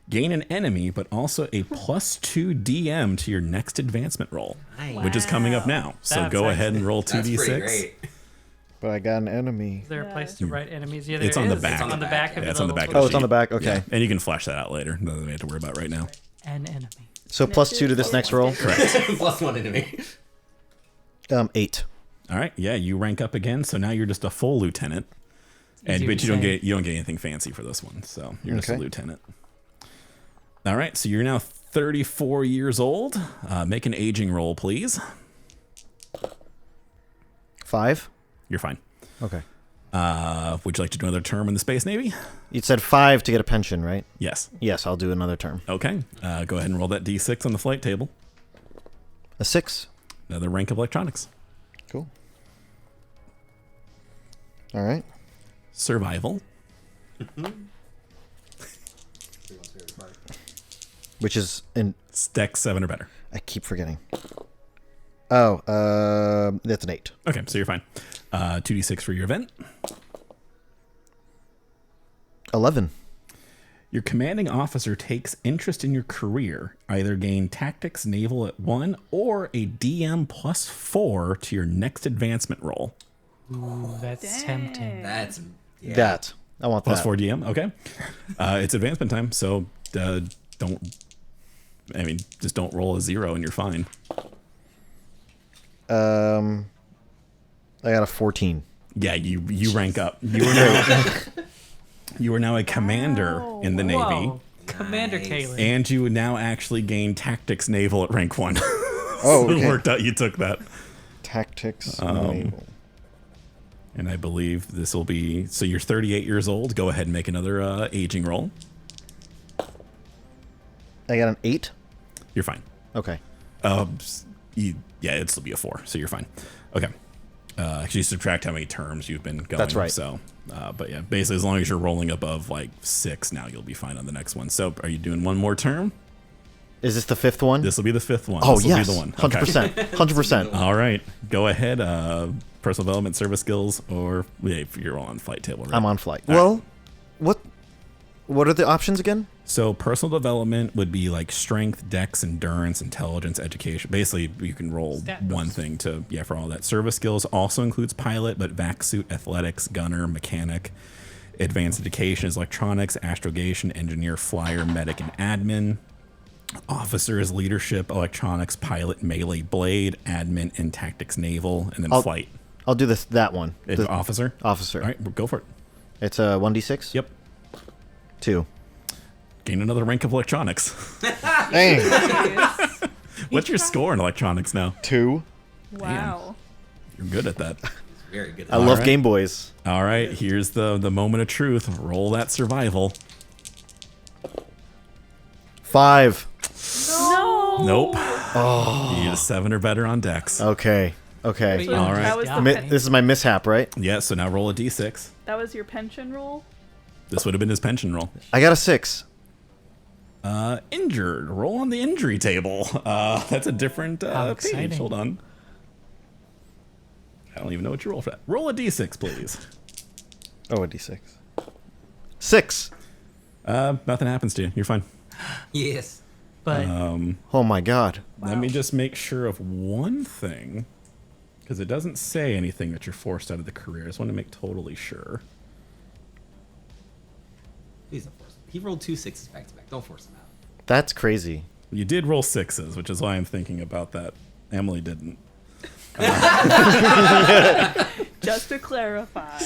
Gain an enemy, but also a +2 DM to your next advancement roll, Nice. which is coming up now. So That's go ahead and roll That's 2d6. pretty great. But I got an enemy. Is there a place to write enemies? Yeah, It's there on the is. back. It's on the back of Yeah, the it's on the little- back. Oh, it's on the back. Okay. Yeah, and you can flash that out later. Nothing we have to worry about right now. An enemy. So +2 to this next roll. +1 enemy. 8. All right, yeah, you rank up again, so now you're just a full lieutenant, and Easy but to you don't say. get anything fancy for this one, so you're just a Okay. lieutenant. All right, so you're now 34 years old. Make an aging roll, please. 5. You're fine. Okay. Would you like to do another term in the Space Navy? You said 5 to get a pension, right? Yes. Yes, I'll do another term. Okay. Go ahead and roll that d6 on the flight table. A 6. Another rank of electronics. Cool. All right. Survival. Which is in. Dex 7 or better. I keep forgetting. Oh, that's an 8. Okay, so you're fine. 2d6 for your event. 11. Your commanding officer takes interest in your career. Either gain tactics naval at 1 or a DM +4 to your next advancement roll. Ooh, that's tempting. That's That. I want that. +4 DM, okay. It's advancement time, so just don't roll a 0 and you're fine. I got a 14. Yeah, you rank up. You are now a commander in the Navy, Whoa. Commander Nice. Kalen. and you would now actually gain tactics naval at rank 1. Oh, So okay. it worked out you took that. Tactics. Um, naval. And I believe this will be, so you're 38 years old. Go ahead and make another aging roll. I got an 8. You're fine. Okay. Yeah, it'd still be a 4, so you're fine. Okay. Actually, subtract how many terms you've been going. That's right. So, but yeah, basically, as long as you're rolling above like 6, now you'll be fine on the next one. So, are you doing one more term? Is this the 5th one? This will be the 5th one. Oh, this will yes. be the one. 100%. 100%. All right, go ahead. Personal development, service skills, or yeah, if you're on flight table. Right? I'm on flight. All Well, what are the options again? So personal development would be like strength, dex, endurance, intelligence, education. Basically, you can roll Stat one boost. thing to for all that. Service skills also includes pilot, but vac suit, athletics, gunner, mechanic. Advanced education is electronics, astrogation, engineer, flyer, medic, and admin. Officer is leadership, electronics, pilot, melee, blade, admin, and tactics, naval, and then flight. I'll do that one. The Officer. officer. All right, go for it. It's a 1d6? Yep. 2. Gain another rank of electronics. Dang. What's your score in electronics now? 2. Wow. You're good at that. very good. I love right. Game Boys. All right, here's the moment of truth. Roll that survival. 5. No. Nope. Oh. You get a 7 or better on dex. Okay. Okay. Wait, So All right. that was the This is my mishap, right? Yeah, so now roll a d6. that was your pension roll. This would have been his pension roll. I got a 6. Injured. Roll on the injury table. That's a different How page. exciting. Hold on. I don't even know what you roll for that. Roll a d6, please. Oh, a d6. 6. Nothing happens to you. You're fine. Yes. But Oh my god. Let me just make sure of one thing, because it doesn't say anything that you're forced out of the career. I just want to make totally sure. Please don't force him. He rolled 2 6s back to back. Don't force him out. That's crazy. You did roll 6s, which is why I'm thinking about that. Emily didn't. Just to clarify.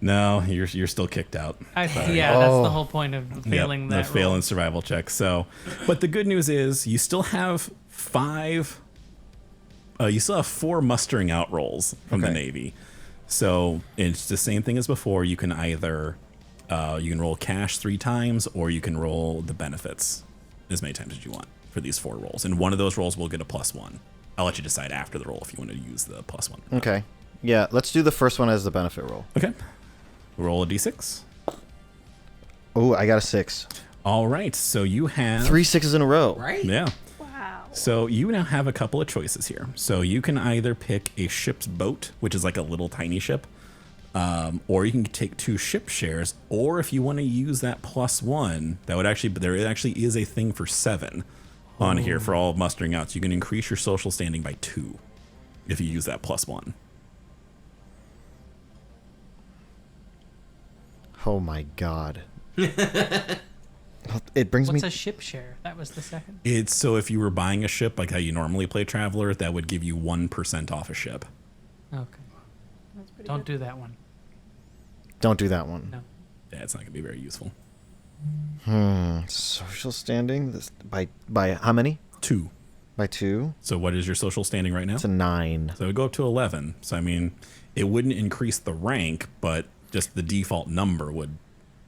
No, you're still kicked out. that's Oh. the whole point of failing Yep, that. the fail roll. and survival check. So, but the good news is you still have 5. You still have 4 mustering out rolls from the Okay. Navy. So it's the same thing as before. You can either you can roll cash 3 times, or you can roll the benefits as many times as you want for these 4 rolls. And one of those rolls will get a +1. I'll let you decide after the roll if you want to use the +1. Okay. Yeah, let's do the first one as the benefit roll. Okay. Roll a d6. Oh, I got a 6. All right. So you have 3 6s in a row. Right? Yeah. Wow. So you now have a couple of choices here. So you can either pick a ship's boat, which is like a little tiny ship, or you can take 2 ship shares, or if you want to use that +1, that would actually, there actually is a thing for 7 on here for all mustering out. So you can increase your social standing by 2 if you use that +1. Oh my god. It brings What's me. a ship share? That was the second. It's so if you were buying a ship like how you normally play Traveler, that would give you 1% off a ship. Okay. That's pretty Don't good. do that one. Don't do that one. No. Yeah, it's not going to be very useful. Social standing. This by how many? 2. By 2. So what is your social standing right now? It's a 9. So it would go up to 11. So I mean, it wouldn't increase the rank, but just the default number would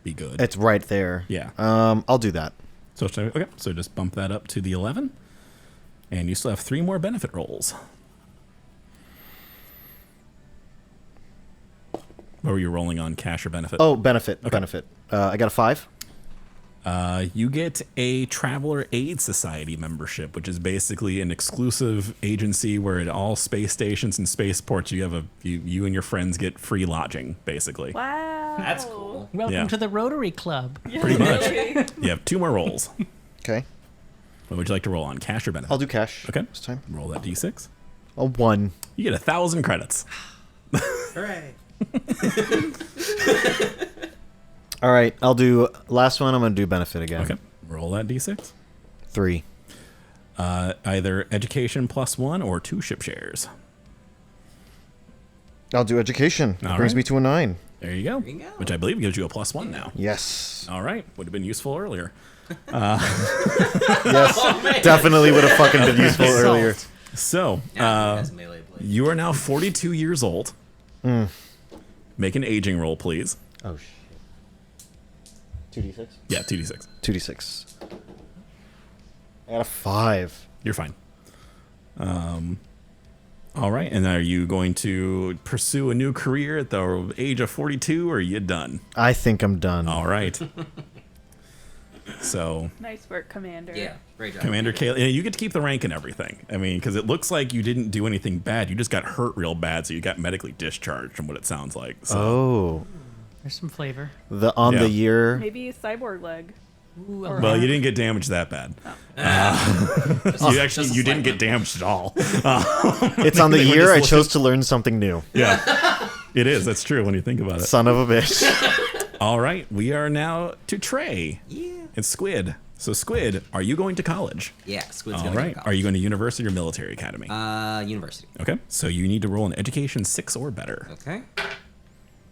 be good. It's right there. Yeah. I'll do that. Okay, so just bump that up to the 11. And you still have 3 more benefit rolls. What were you rolling on, cash or benefit? Oh, benefit. I got a 5. You get a Traveler Aid Society membership, which is basically an exclusive agency where at all space stations and spaceports you have you and your friends get free lodging, basically. Wow. That's cool. Welcome Yeah. to the Rotary Club. Pretty much. Okay. You have 2 more rolls. Okay. What would you like to roll on, cash or benefit? I'll do cash. Okay. This time. Roll that d6. A 1. You get 1,000 credits. Hooray. All right. I'll do last one. I'm gonna do benefit again. Okay. Roll that d6. 3. Either education +1 or 2 ship shares. I'll do education. It All brings right. me to a 9. There you go. There you go. Which I believe gives you a +1 now. Yes. All right. Would have been useful earlier. Yes. Oh, man. Definitely would have fucking been useful Salt. earlier. So, As melee blade. you are now 42 years old. Make an aging roll, please. Oh shit. 2d6. Yeah, 2d6. 2d6. I got a 5. You're fine. All right. And are you going to pursue a new career at the age of 42, or are you done? I think I'm done. All right. So, Nice work, Commander. Yeah, great job. Commander Kayla, you get to keep the rank and everything. I mean, because it looks like you didn't do anything bad. You just got hurt real bad, so you got medically discharged, from what it sounds like. So, Oh. There's some flavor. The on Yeah. the year. Maybe cyborg leg. Ooh, Or- well, you didn't get damaged that bad. You didn't get damaged at all. It's on the They were year I just chose to learn something new. Yeah, it is. That's true when you think about it. Son of a bitch. All right, we are now to Trey. Yeah. It's Squid. So, Squid, are you going to college? Yeah, Squid's All gonna right. go Are you going to university or military academy? University. Okay. So you need to roll an education 6 or better. Okay.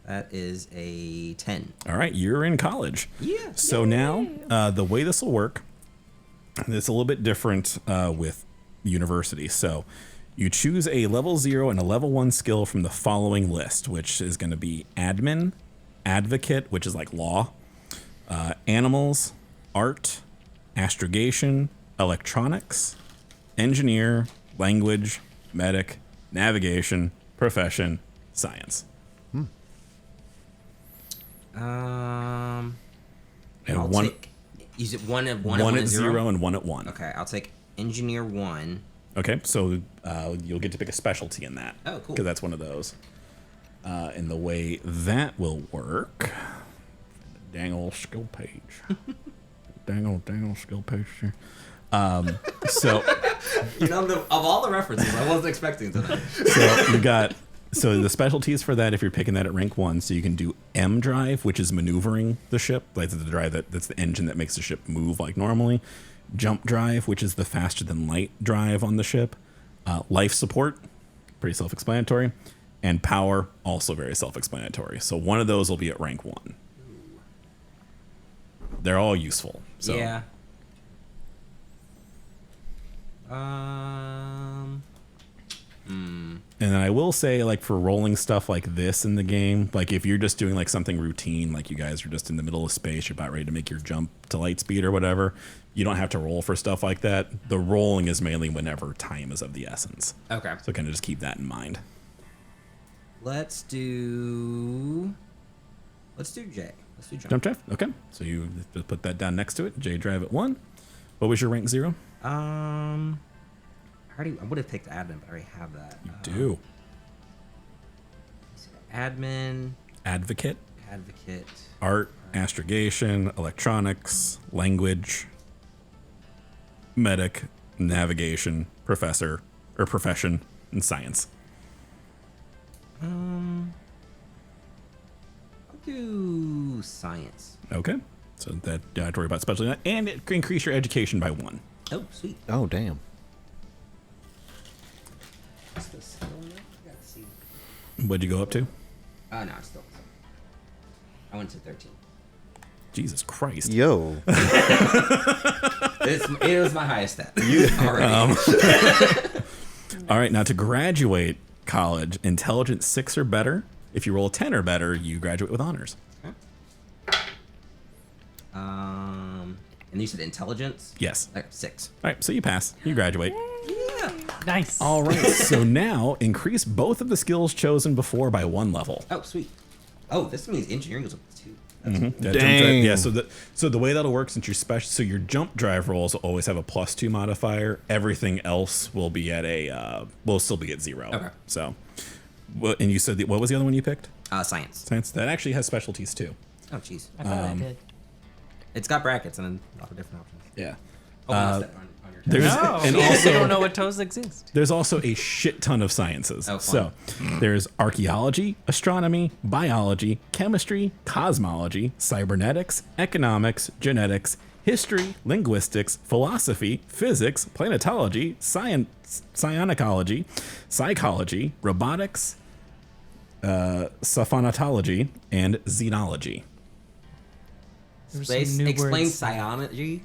That is a 10. All right. You're in college. Yeah. So now, the way this will work, it's a little bit different with university. So you choose a level 0 and a level 1 skill from the following list, which is going to be admin, advocate, which is like law, animals, art, astrogation, electronics, engineer, language, medic, navigation, profession, science. And And I'll one- take. Is it one at One at 0 and 1 at 1. Okay, I'll take engineer 1. Okay, so you'll get to pick a specialty in that. Oh, cool. Because that's one of those. And the way that will work, dang old skill page. dang old skill page here. So You know, of all the references, I wasn't expecting tonight. so you got so the specialties for that if you're picking that at rank 1, so you can do M drive, which is maneuvering the ship, like the drive that's the engine that makes the ship move like normally. Jump drive, which is the faster than light drive on the ship. Life support, pretty self-explanatory, and power, also very self-explanatory. So one of those will be at rank 1. They're all useful. So Yeah. And then I will say, like, for rolling stuff like this in the game, like if you're just doing like something routine, like you guys are just in the middle of space, you're about ready to make your jump to light speed or whatever, you don't have to roll for stuff like that. The rolling is mainly whenever time is of the essence. Okay. So kind of just keep that in mind. Let's do J. Let's do jump. Jump drive? Okay. So you just put that down next to it. J drive at 1. What was your rank 0? I would have picked admin, but I already have that. You do. Admin, Advocate, advocate. art, astrogation, electronics, language, medic, navigation, professor, or profession, and science. I'll do science. Okay. So that you don't have to worry about special, and it can increase your education by 1. Oh, sweet. Oh, damn. What's the skill in there? I gotta see. What'd you go up to? No, it's still. I went to 13. Jesus Christ. Yo. It was my highest stat. Already. All right, now to graduate college, intelligence 6 or better. If you roll a 10 or better, you graduate with honors. And you said intelligence? Yes. 6. All right, so you pass. You graduate. Yeah. Nice. All right, so now increase both of the skills chosen before by 1 level. Oh, sweet. Oh, this means engineering goes up to 2. Yeah, jump Dang. drive- yeah, so the way that'll work, since you're special, so your jump drive rolls will always have a +2 modifier. Everything else will be at will still be at 0. Okay. So, and you said what was the other one you picked? Science. Science. That actually has specialties too. Oh, jeez. I thought I did. It's got brackets and a lot of different options. Yeah. Oh, on your There's No, and we also don't know what toes exist. there's also a shit ton of sciences. Oh, So fun. there's archaeology, astronomy, biology, chemistry, cosmology, cybernetics, economics, genetics, history, linguistics, philosophy, physics, planetology, psionicology, psychology, robotics, saphanatology, and xenology. There's some new Explain words. psionicology.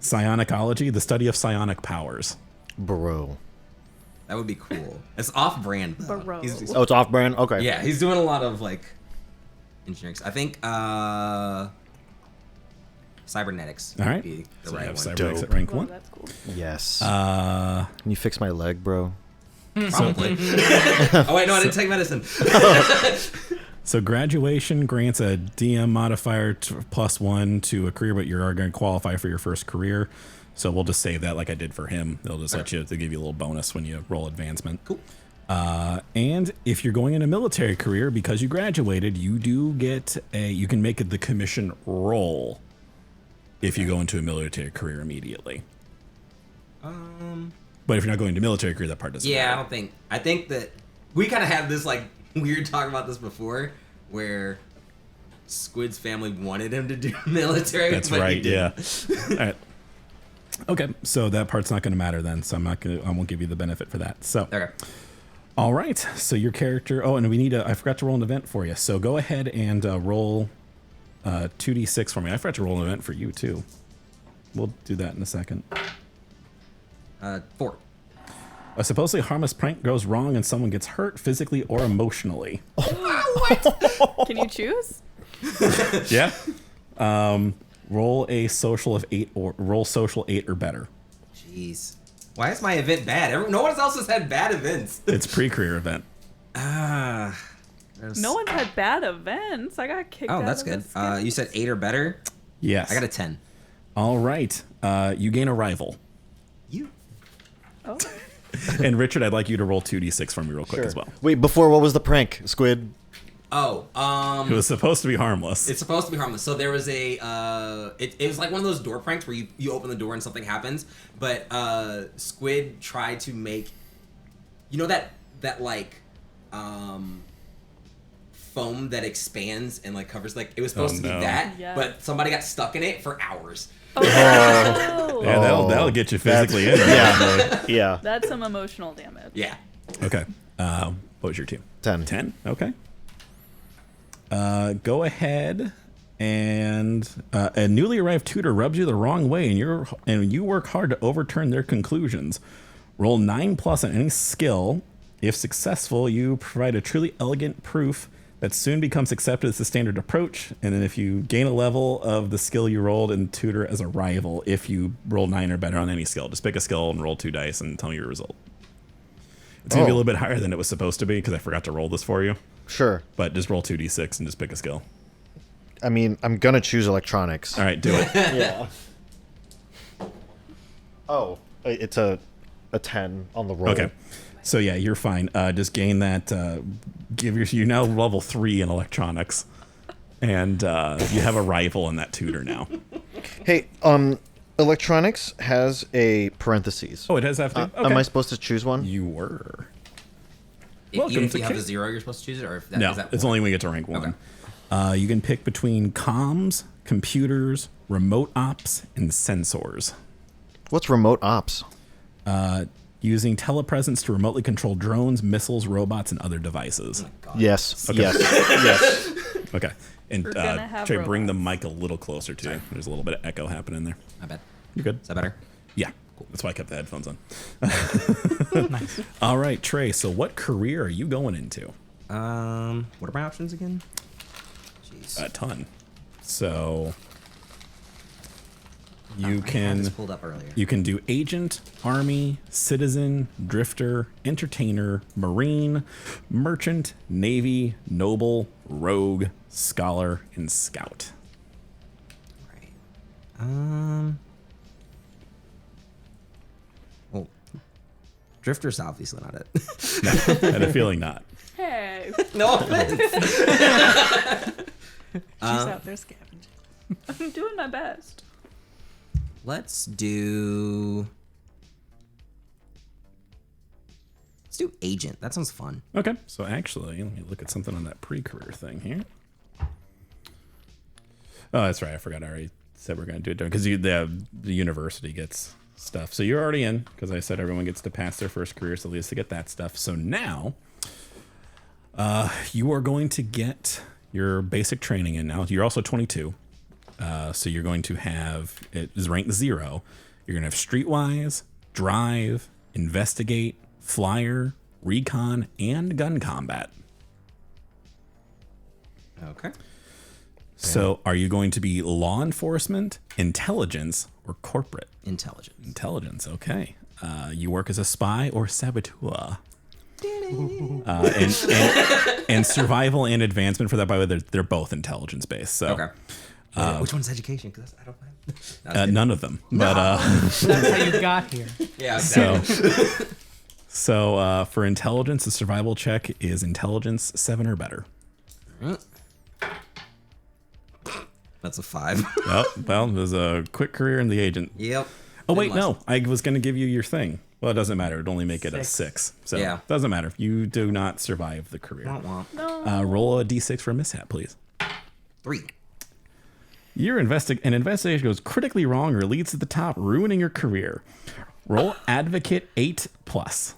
Psionicology, the study of psionic powers. Bro. That would be cool. It's off-brand though. Bro. Oh, it's off brand? Okay. Yeah, he's doing a lot of like engineering. I think cybernetics All right. would be the So we right have one. cybernetics Dope. at rank Well, 1. that's cool. Yes. Uh, Can you fix my leg, bro? Probably. Oh wait, no, I didn't take medicine. So graduation grants a DM modifier +1 to a career, but you're going to qualify for your first career. So we'll just save that like I did for him. They'll just let you, they give you a little bonus when you roll advancement. Cool. And if you're going in a military career, because you graduated, you do get you can make it the commission roll if you go into a military career immediately. But if you're not going to military career, that part doesn't Yeah, matter. I think that we kind of had this like weird talk about this before, where Squid's family wanted him to do military. That's but he right. Yeah. didn't. All right. Okay, so that part's not going to matter then. So I won't give you the benefit for that. So, Okay. all right. So your character. Oh, and we need I forgot to roll an event for you. So go ahead and roll 2d6 for me. I forgot to roll an event for you too. We'll do that in a second. 4. A supposedly harmless prank goes wrong and someone gets hurt physically or emotionally. Can you choose? Yeah. Roll a social of 8 or roll social 8 or better. Jeez. Why is my event bad? No one else has had bad events. It's pre-career event. Ah. No one's had bad events. I got kicked out. Oh, that's of good. this game. You said 8 or better. Yes. I got a 10. All right. You gain a rival. You. Oh. And Richard, I'd like you to roll 2d6 for me real quick as well. Wait, before, what was the prank, Squid? Oh, It was supposed to be harmless. it's supposed to be harmless. So there was a, it was like one of those door pranks where you open the door and something happens. But Squid tried to make, you know that like, foam that expands and like covers, like it was supposed to be no. that, Yeah. but somebody got stuck in it for hours. Oh. Yeah, that'll get you physically in. Yeah. Yeah. That's some emotional damage. Yeah. Okay. What was your team? 10. 10? Okay. Go ahead and a newly arrived tutor rubs you the wrong way and you work hard to overturn their conclusions. Roll 9+ on any skill. If successful, you provide a truly elegant proof that soon becomes accepted as the standard approach. And then if you gain a level of the skill you rolled and tutor as a rival, if you roll 9 or better on any skill, just pick a skill and roll 2 dice and tell me your result. It's going to be a little bit higher than it was supposed to be because I forgot to roll this for you. Sure. But just roll 2d6 and just pick a skill. I mean, I'm going to choose electronics. All right, do it. Yeah. Oh, it's a a 10 on the roll. Okay. So yeah, you're fine. Just gain that. You're now level 3 in electronics, and you have a rival in that tutor now. Hey, electronics has a parentheses. Oh, it has have to. Okay. Am I supposed to choose one? You were. Even Welcome if to you have K- a 0, you're supposed to choose it, or if that, No, is that it's only when we get to rank 1. Okay. You can pick between comms, computers, remote ops, and sensors. What's remote ops? Using telepresence to remotely control drones, missiles, robots, and other devices. God. Yes. Yes. Yes. Okay. And We're gonna have Trey, bring the robots. mic a little closer to you. There's a little bit of echo happening there. I bet. You good? Is that better? Yeah. Cool. That's why I kept the headphones on. Nice. All right, Trey. So what career are you going into? What are my options again? Jeez. A ton. So you I had this can pulled up earlier. you can do agent, army, citizen, drifter, entertainer, marine, merchant, navy, noble, rogue, scholar, and scout. Right. Well, Drifter's obviously not it. No, I had a feeling not. Hey, No. she's out there scavenging. I'm doing my best. Let's do agent. That sounds fun. Okay, so actually, let me look at something on that pre-career thing here. Oh, that's right. I forgot. I already said we're going to do it because the university gets stuff. So you're already in because I said everyone gets to pass their first career, so at least to get that stuff. So now, you are going to get your basic training in now. You're also 22. So you're going to have, it is ranked 0. You're going to have streetwise, drive, investigate, flyer, recon, and gun combat. Okay. So are you going to be law enforcement, intelligence, or corporate? Intelligence. Intelligence, okay. You work as a spy or saboteur. And survival and advancement for that, by the way, they're both intelligence based. So Okay. Which one's education? Because I don't know. none of them. But That's how you got here. Yeah. so Exactly. so for intelligence, the survival check is intelligence 7 or better. That's a 5. Oh, well, there's a quick career in the agent. Yep. Oh wait, Didn't no, last- I was going to give you your thing. Well, it doesn't matter. It'd only make it a 6. 6. So Yeah. doesn't matter. You do not survive the career. Womp womp. No. Roll a d6 for a mishap, please. 3. Your an investigation goes critically wrong or leads to the top, ruining your career. Roll advocate 8+.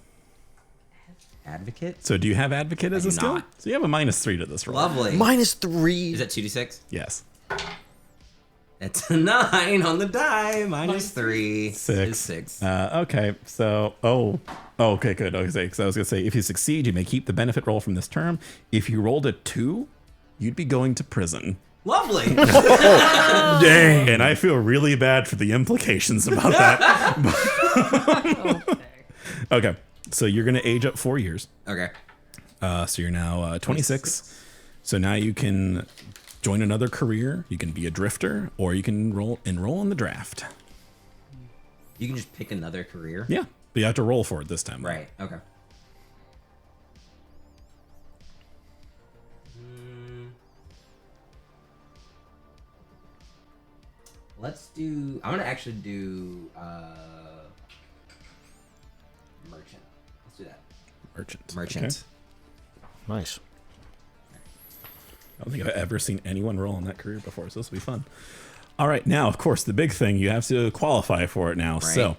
Advocate. So do you have advocate as I a do skill? not. So you have a -3 to this roll. Lovely. -3. Is that 2d6? Yes. It's a 9 on the die. -3. 6. Is 6. Okay. So okay, good. Okay, so I was gonna say if you succeed, you may keep the benefit roll from this term. If you rolled a 2, you'd be going to prison. Lovely. Dang. And I feel really bad for the implications about that. Okay. So you're going to age up 4 years. Okay. So you're now 26. So now you can join another career. You can be a drifter, or you can enroll in the draft. You can just pick another career. Yeah. But you have to roll for it this time. though. Right. Okay. Let's do. I'm gonna actually do merchant. Let's do that. Merchant. Merchant. Okay. Nice. I don't think I've ever seen anyone roll on that career before, so this will be fun. All right, now, of course, the big thing, you have to qualify for it now. Right. So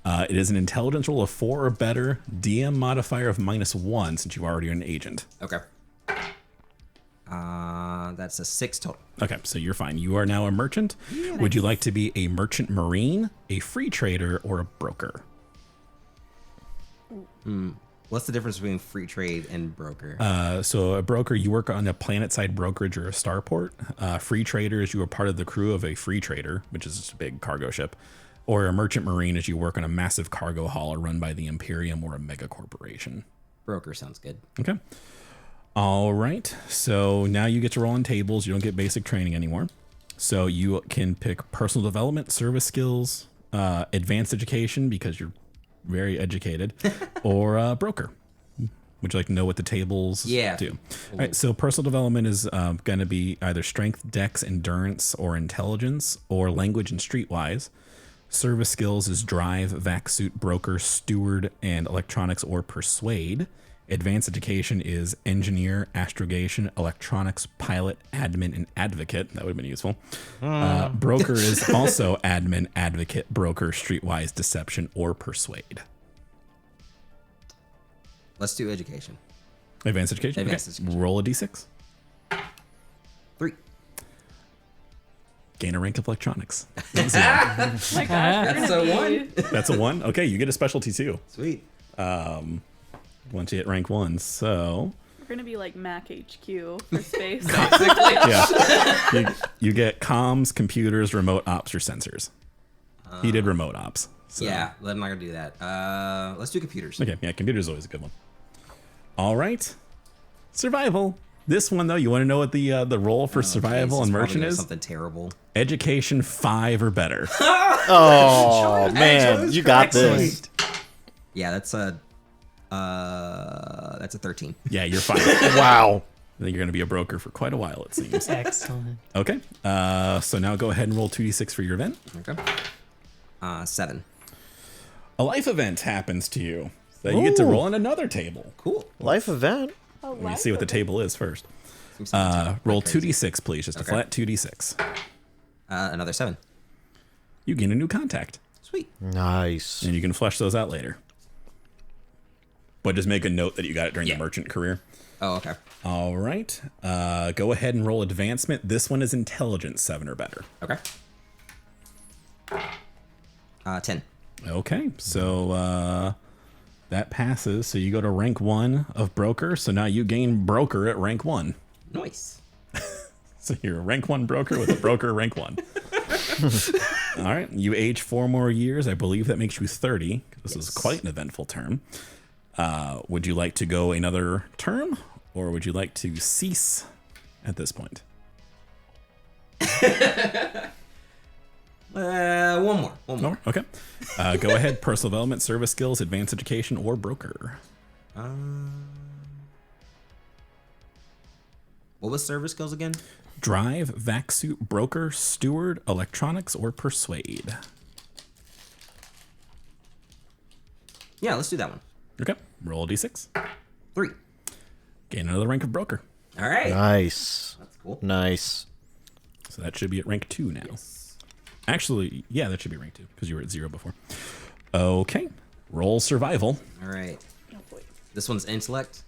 it is an intelligence roll of 4 or better, DM modifier of -1 since you already are an agent. Okay. That's a 6 total. Okay, so you're fine. You are now a merchant. Would you like to be a merchant marine, a free trader, or a broker? What's the difference between free trade and broker? So a broker, you work on a planet-side brokerage or a starport. Free trader is you are part of the crew of a free trader, which is just a big cargo ship. Or a merchant marine is you work on a massive cargo hauler run by the Imperium or a mega corporation. Broker sounds good. Okay. All right. So now you get to roll on tables. You don't get basic training anymore. So you can pick personal development, service skills, advanced education because you're very educated, or broker. Would you like to know what the tables do? All right, so personal development is going to be either strength, dex, endurance, or intelligence, or language and streetwise. Service skills is drive, vac suit, broker, steward, and electronics or persuade. Advanced education is engineer, astrogation, electronics, pilot, admin, and advocate. That would have been useful. Broker is also admin, advocate, broker, streetwise, deception, or persuade. Let's do education. Advanced education? Advanced education. Roll a d6. 3. Gain a rank of electronics. Oh my gosh, we're That's gonna a be- 1. That's a 1. Okay, you get a specialty too. Sweet. Once you hit rank 1. So, We're gonna be like Mac HQ for space. yeah. you get comms, computers, remote ops, or sensors. He did remote ops. So. Yeah, I'm not gonna do that. Let's do computers. Okay, yeah, computers is always a good one. All right. Survival. This one, though, you want to know what the role for survival and merchant is? Something terrible. Education 5 or better. Oh man, you got this. Yeah, that's a 13. Yeah, you're fine. Wow. I think you're going to be a broker for quite a while, it seems. Excellent. Okay. So now go ahead and roll 2d6 for your event. Okay. 7. A life event happens to you. So you get to Ooh. roll on another table. Cool. Life event. Let me see what the table is first. Seems like Roll crazy. 2d6, please. Just a Okay. flat 2d6. Another 7. You gain a new contact. Sweet. Nice. And you can flesh those out later. But just make a note that you got it during Yeah. the merchant career. Oh, okay. All right. Go ahead and roll advancement. This one is intelligence 7 or better. Okay. 10. Okay. So that passes. So you go to rank 1 of broker. So now you gain broker at rank 1. Nice. So you're a rank 1 broker with a broker rank 1. All right. You age 4 more years. I believe that makes you 30. This is quite an eventful term. Would you like to go another term, or would you like to cease at this point? One more. No? Okay. Go ahead. Personal development, service skills, advanced education, or broker. What was service skills again? Drive, vac suit, broker, steward, electronics, or persuade. Yeah, let's do that one. Okay. Roll a d6. 3. Gain another rank of broker. All right. Nice. That's cool. Nice. So that should be at rank 2 now. Actually, yeah, that should be rank 2 because you were at 0 before. Okay. Roll survival. All right. Oh boy. This one's intellect.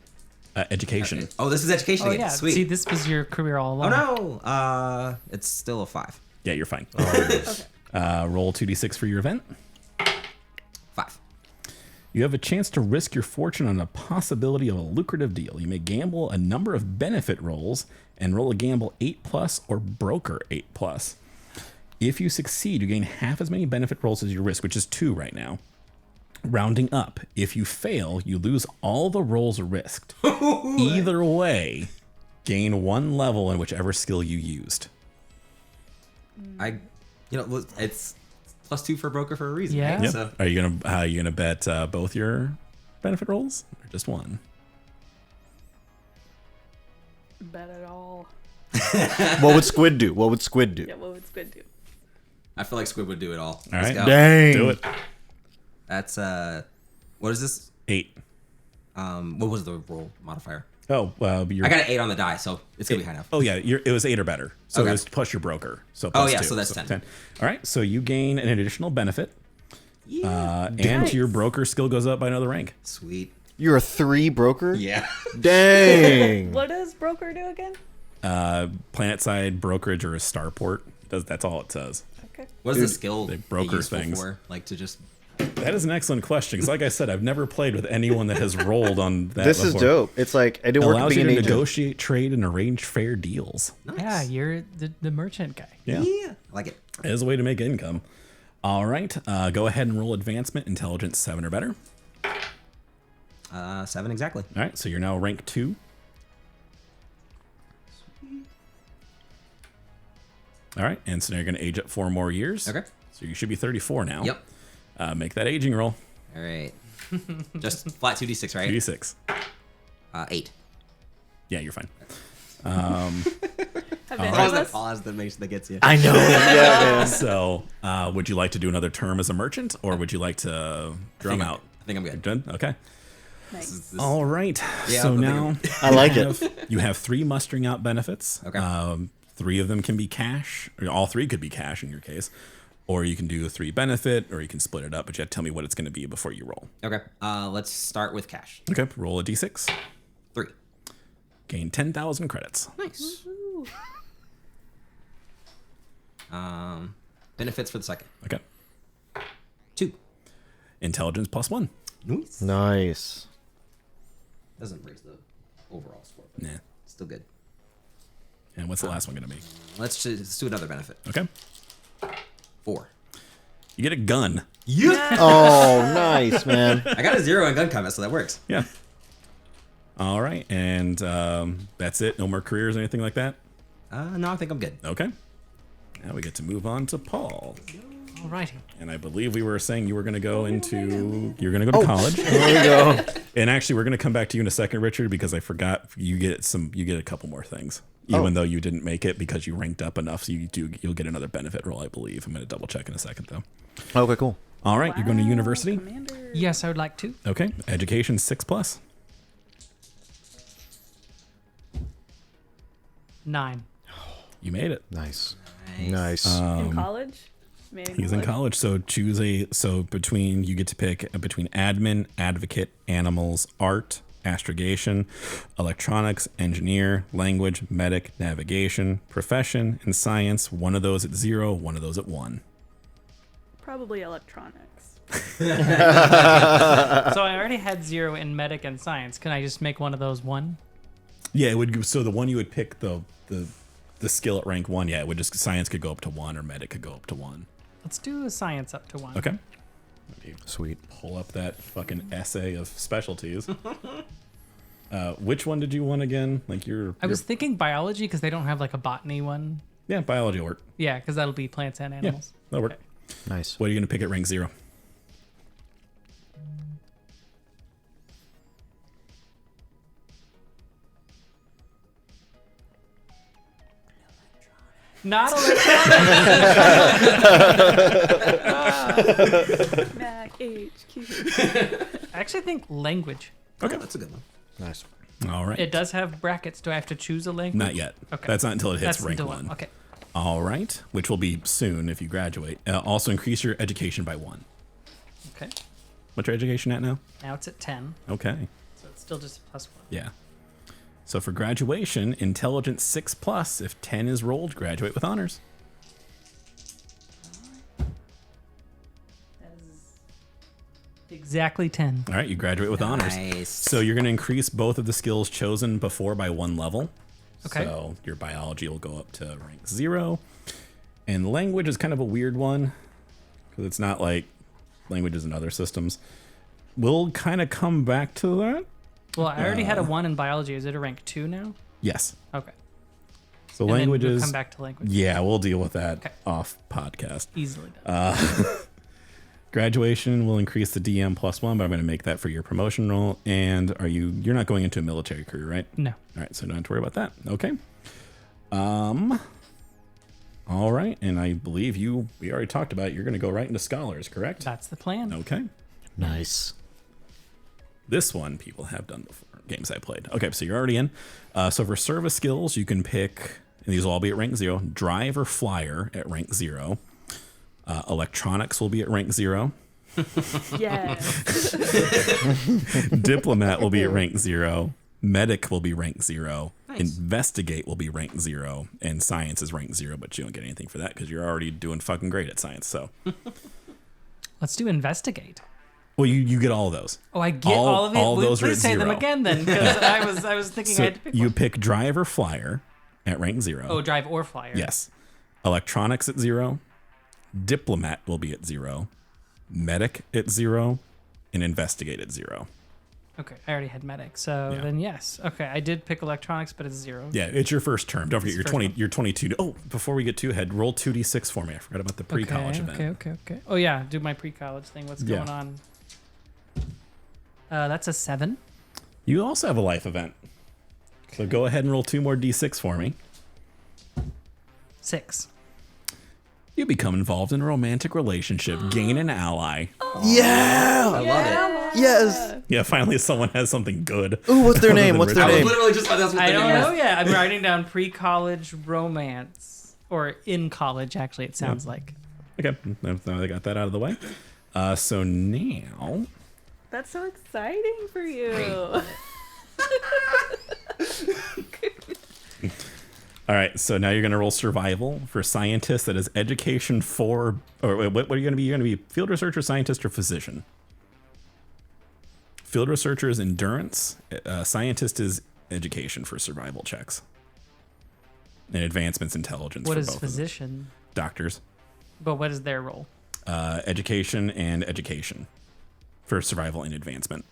Education. Oh, this is education Oh again. yeah. Sweet. See, this was your career all Oh along. no. It's still a 5. Yeah, you're fine. Okay. Roll 2d6 for your event. 5. You have a chance to risk your fortune on a possibility of a lucrative deal. You may gamble a number of benefit rolls and roll a gamble 8+ or broker 8+. If you succeed, you gain half as many benefit rolls as your risk, which is 2 right now. Rounding up, if you fail, you lose all the rolls risked. Either way, gain 1 level in whichever skill you used. It's +2 for broker for a reason. Yeah. Right? Yep. So, Are you gonna bet both your benefit rolls or just one? Bet it all. What would Squid do? What would Squid do? Yeah, what would Squid do? I feel like Squid would do it all. All Let's right. go. Dang. Do it. That's what is this? 8. What was the roll modifier? Oh, well, you're. I got an 8 on the die, so it's gonna be high enough. Oh yeah, it was 8 or better. So Okay. it was plus your broker. So Oh, plus yeah, 2, so that's 10. All right, so you gain an additional benefit, and Nice. your broker skill goes up by another rank. Sweet. You're a 3 broker? Yeah. Dang. What does broker do again? Planet side brokerage or a starport. That's all it says. Okay. What is the skill they be broker useful things. for? Like to just. That is an excellent question. Because like I said, I've never played with anyone that has rolled on that. This is before. dope. It's like I didn't work Allows being you an to agent. negotiate, trade, and arrange fair deals. Nice. Yeah, you're the merchant guy. Yeah. Yeah. I like it. As a way to make income. All right, go ahead and roll advancement, intelligence 7 or better. 7 exactly. All right, so you're now rank 2. All right, and so now you're going to age up 4 more years. Okay. So you should be 34 now. Yep. Make that aging roll. All right. Just flat 2d6, right? 2d6. 8. Yeah, you're fine. Have any Pause of that us? pause that gets you. I know. Yeah, man. So, would you like to do another term as a merchant, or would you like to drum out? I think I'm good. You're done? Okay. Nice. All right. Yeah, so I think now I like it. you have 3 mustering out benefits. Okay. 3 of them can be cash, or all 3 could be cash in your case, or you can do 3 benefit, or you can split it up. But you have to tell me what it's going to be before you roll. Okay. Let's start with cash. Okay. Roll a d6. 3. Gain 10,000 credits. Nice. Benefits for the second. Okay. 2. Intelligence +1. Nice. Nice. Doesn't raise the overall score. But Nah. still good. And what's the last one going to be? Let's do another benefit. Okay. 4. You get a gun. Yeah. Oh, nice, man. I got a 0 in gun combat, so that works. Yeah. All right. And that's it. No more careers or anything like that? No, I think I'm good. Okay. Now we get to move on to Paul. Alrighty. And I believe we were saying you were going to go you're going to go to college. There we go. And actually, we're going to come back to you in a second, Richard, because I forgot you get a couple more things, even though you didn't make it because you ranked up enough. So you'll get another benefit roll, I believe. I'm going to double check in a second, though. Okay, cool. All right. You're going to Wow, university. Commander. Yes, I would like to. Okay. Education 6+. 9. You made it. Nice. Nice. Nice. In college? Maybe He's in college, so you get to pick between admin, advocate, animals, art, astrogation, electronics, engineer, language, medic, navigation, profession, and science. One of those at 0, one of those at 1. Probably electronics. So I already had 0 in medic and science. Can I just make one of those 1? Yeah, it would. So the one you would pick the skill at rank 1. Yeah, it would just science could go up to 1 or medic could go up to 1. Let's do a science up to 1. Okay. Let me Sweet. pull up that fucking essay of specialties. Which one did you want again? Like I was thinking biology because they don't have like a botany one. yeah, biology will work. Yeah, because that'll be plants and Yeah, animals. that'll work. Okay. Nice. What are you gonna pick at rank 0? Not electronics. Mac HQ. I actually think language. Okay. That's a good one. Nice. All right. It does have brackets. Do I have to choose a language? Not yet. Okay. That's not until it hits That's rank until 1. Okay. All right. Which will be soon if you graduate. Also increase your education by 1. Okay. What's your education at now? Now it's at 10, Okay. so it's still just a +1. Yeah. So for graduation, intelligence 6+. If 10 is rolled, graduate with honors. Exactly 10. All right, you graduate with honors. Nice. So you're going to increase both of the skills chosen before by 1 level. Okay. So your biology will go up to rank 0. And language is kind of a weird one because it's not like languages in other systems. We'll kind of come back to that. Well, I already had a 1 in biology. Is it a rank 2 now? Yes. Okay. So And then we'll languages. come back to language. Yeah, we'll deal with that Okay. off podcast. Easily done. Graduation will increase the DM +1, but I'm going to make that for your promotion roll. And you're not going into a military career, right? No. All right, so don't have to worry about that. Okay. All right, and I believe we already talked about it. You're going to go right into scholars, correct? That's the plan. Okay. Nice. This one people have done before, games I played. Okay, so you're already in. So for service skills, you can pick, and these will all be at rank 0, drive or flyer at rank 0. Electronics will be at rank 0. Yes. Diplomat will be at rank 0. Medic will be rank 0. Nice. Investigate will be rank 0. And science is rank 0, but you don't get anything for that because you're already doing fucking great at science. So, Let's do investigate. well, you get all of those. Oh, I get All- all of it. all Please those are at say them 0. again then, because I was thinking I So had to pick you one. pick drive or flyer at rank 0. Oh, drive or flyer. Yes. Electronics at 0. Diplomat will be at 0. Medic at 0. And investigate at 0. Okay, I already had medic, so Yeah. then yes. Okay, I did pick electronics, but it's 0. Yeah, it's your first term. Don't forget, It's you're first 20. one. You're 22. Oh, before we get too ahead, roll 2d6 for me. I forgot about the pre-college event. Okay. Oh yeah, do my pre-college thing. What's Yeah. going on? That's a 7. You also have a life event. So go ahead and roll 2 more d6 for me. 6. You become involved in a romantic relationship, gain an ally. Yeah. I love it. Yes. Yeah, finally someone has something good. Ooh, what's their Other name? than What's their I was name? literally just like, that's what I the don't name know is. yet. I'm writing down pre-college romance. Or in college, actually, it sounds like. Okay, now I got that out of the way. So now, That's so exciting for you. all right. So now you're gonna roll survival for scientist. That is education 4. Or wait, what are you gonna be? You're gonna be field researcher, scientist, or physician. Field researcher is endurance. Scientist is education for survival checks. And advancement's intelligence. What for is both of them. physician? Doctors. But what is their role? Education and education for survival and advancement.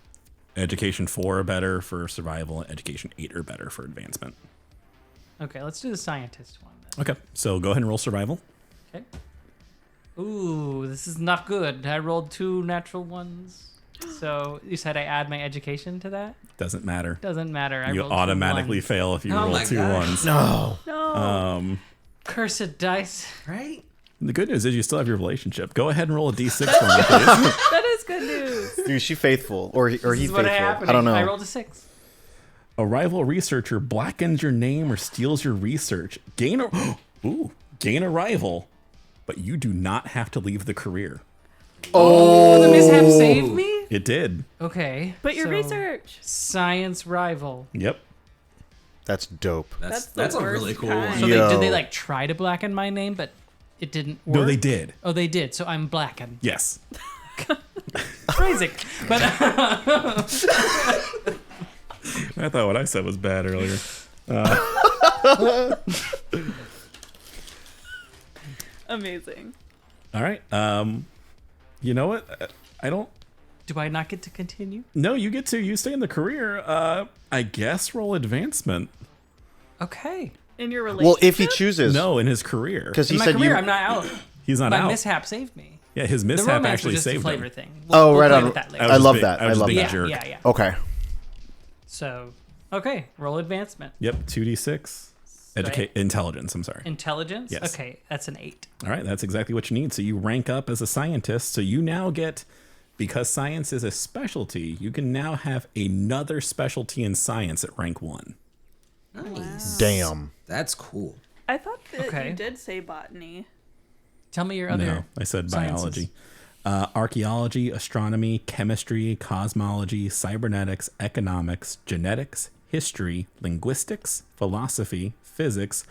Education 4 or better for survival, and education 8 or better for advancement. Okay, let's do the scientist one then. Okay, so go ahead and roll survival. Okay. Ooh, this is not good. I rolled 2 natural ones. So you said I add my education to that? Doesn't matter. Doesn't matter. I You rolled 2 automatically ones. fail if you Oh roll my 2 gosh. ones. No. No. Cursed dice. Right? The good news is you still have your relationship. Go ahead and roll a d6 for me, please. That is good news. Dude, is she faithful or This he's is what faithful? happened. I don't know. I rolled a 6. A rival researcher blackens your name or steals your research. Gain a rival, but you do not have to leave the career. Oh, the mishap saved me? It did. Okay. But your so research. Science rival. Yep. That's dope. That's the That's a worst really cool kind. So one. did they Yo. like try to blacken my name, but it didn't work? No, they did. Oh, they did. So I'm blackened. Yes. Crazy. But I thought what I said was bad earlier. Amazing. All right. You know what? I don't. do I not get to continue? No, you get to. You stay in the career. I guess roll advancement. Okay. In your relationship. Well, if he chooses. No, in his career. Because In he my said career, you. I'm not out. He's not My out. mishap saved me. Yeah, his The mishap romance actually was just a saved flavor him. thing. Oh, We'll right play on. with that later. I I was love big- that. I I was love big that. jerk. Yeah. Okay. So, okay, roll advancement. Yep, 2d6. Right. Intelligence, I'm sorry. Intelligence? Yes. Okay, that's an 8. All right, that's exactly what you need. So you rank up as a scientist. So you now get, because science is a specialty, you can now have another specialty in science at rank 1. Nice. Damn. That's cool. I thought that Okay. you did say botany. Tell me your other. No, I said sciences. biology. Archaeology, astronomy, chemistry, cosmology, cybernetics, economics, genetics, history, linguistics, philosophy, physics,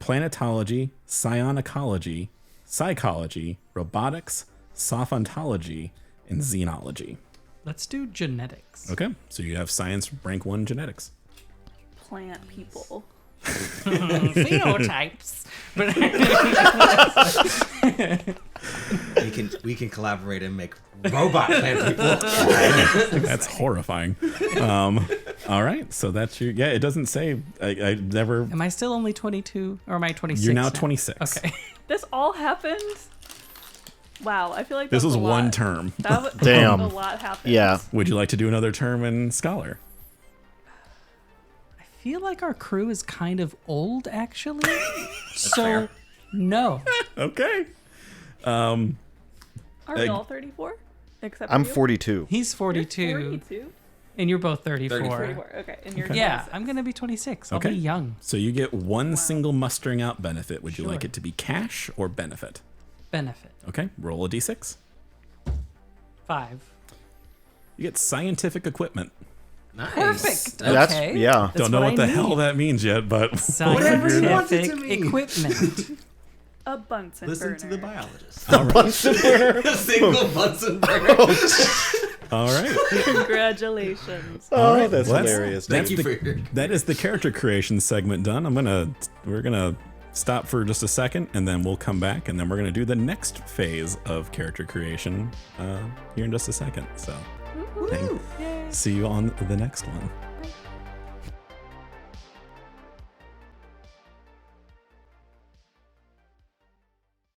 planetology, psionicology, psychology, robotics, sophontology, and xenology. Let's do genetics. Okay, so you have science rank 1 genetics. Plant people. Phenotypes. But We can collaborate and make robot plant people. That's horrifying. All right, so that's your. Yeah, it doesn't say. I never. am I still only 22 or am I 26? You're now 26. Okay. This all happened. Wow, I feel like This that's was a one lot. term. That was, Damn. a lot happened. Yeah. Would you like to do another term in scholar? I feel like our crew is kind of old, actually. So, fair. no. Okay. Are we Uh, all 34? Except I'm for you? 42. He's 42, 42? and you're both 34. 44. Okay, and you're Yeah, 26. I'm going to be 26. I'll Okay. be young. So you get one single mustering out benefit. Would you like Sure. it to be cash or benefit? Benefit. Okay, roll a d6. 5. You get scientific equipment. Nice. Perfect. That's Okay. yeah. That's Don't know what what the I hell need. that means yet, but Whatever you want it Scientific to mean. equipment. A Bunsen Listen burner. to the biologist. all right. A single Bunsen burner. All right. Congratulations. Oh, right, that's well, hilarious. Thank you the, for your... That is the character creation segment done. We're gonna stop for just a second, and then we'll come back, and then we're gonna do the next phase of character creation here in just a second. So, see you on the next one.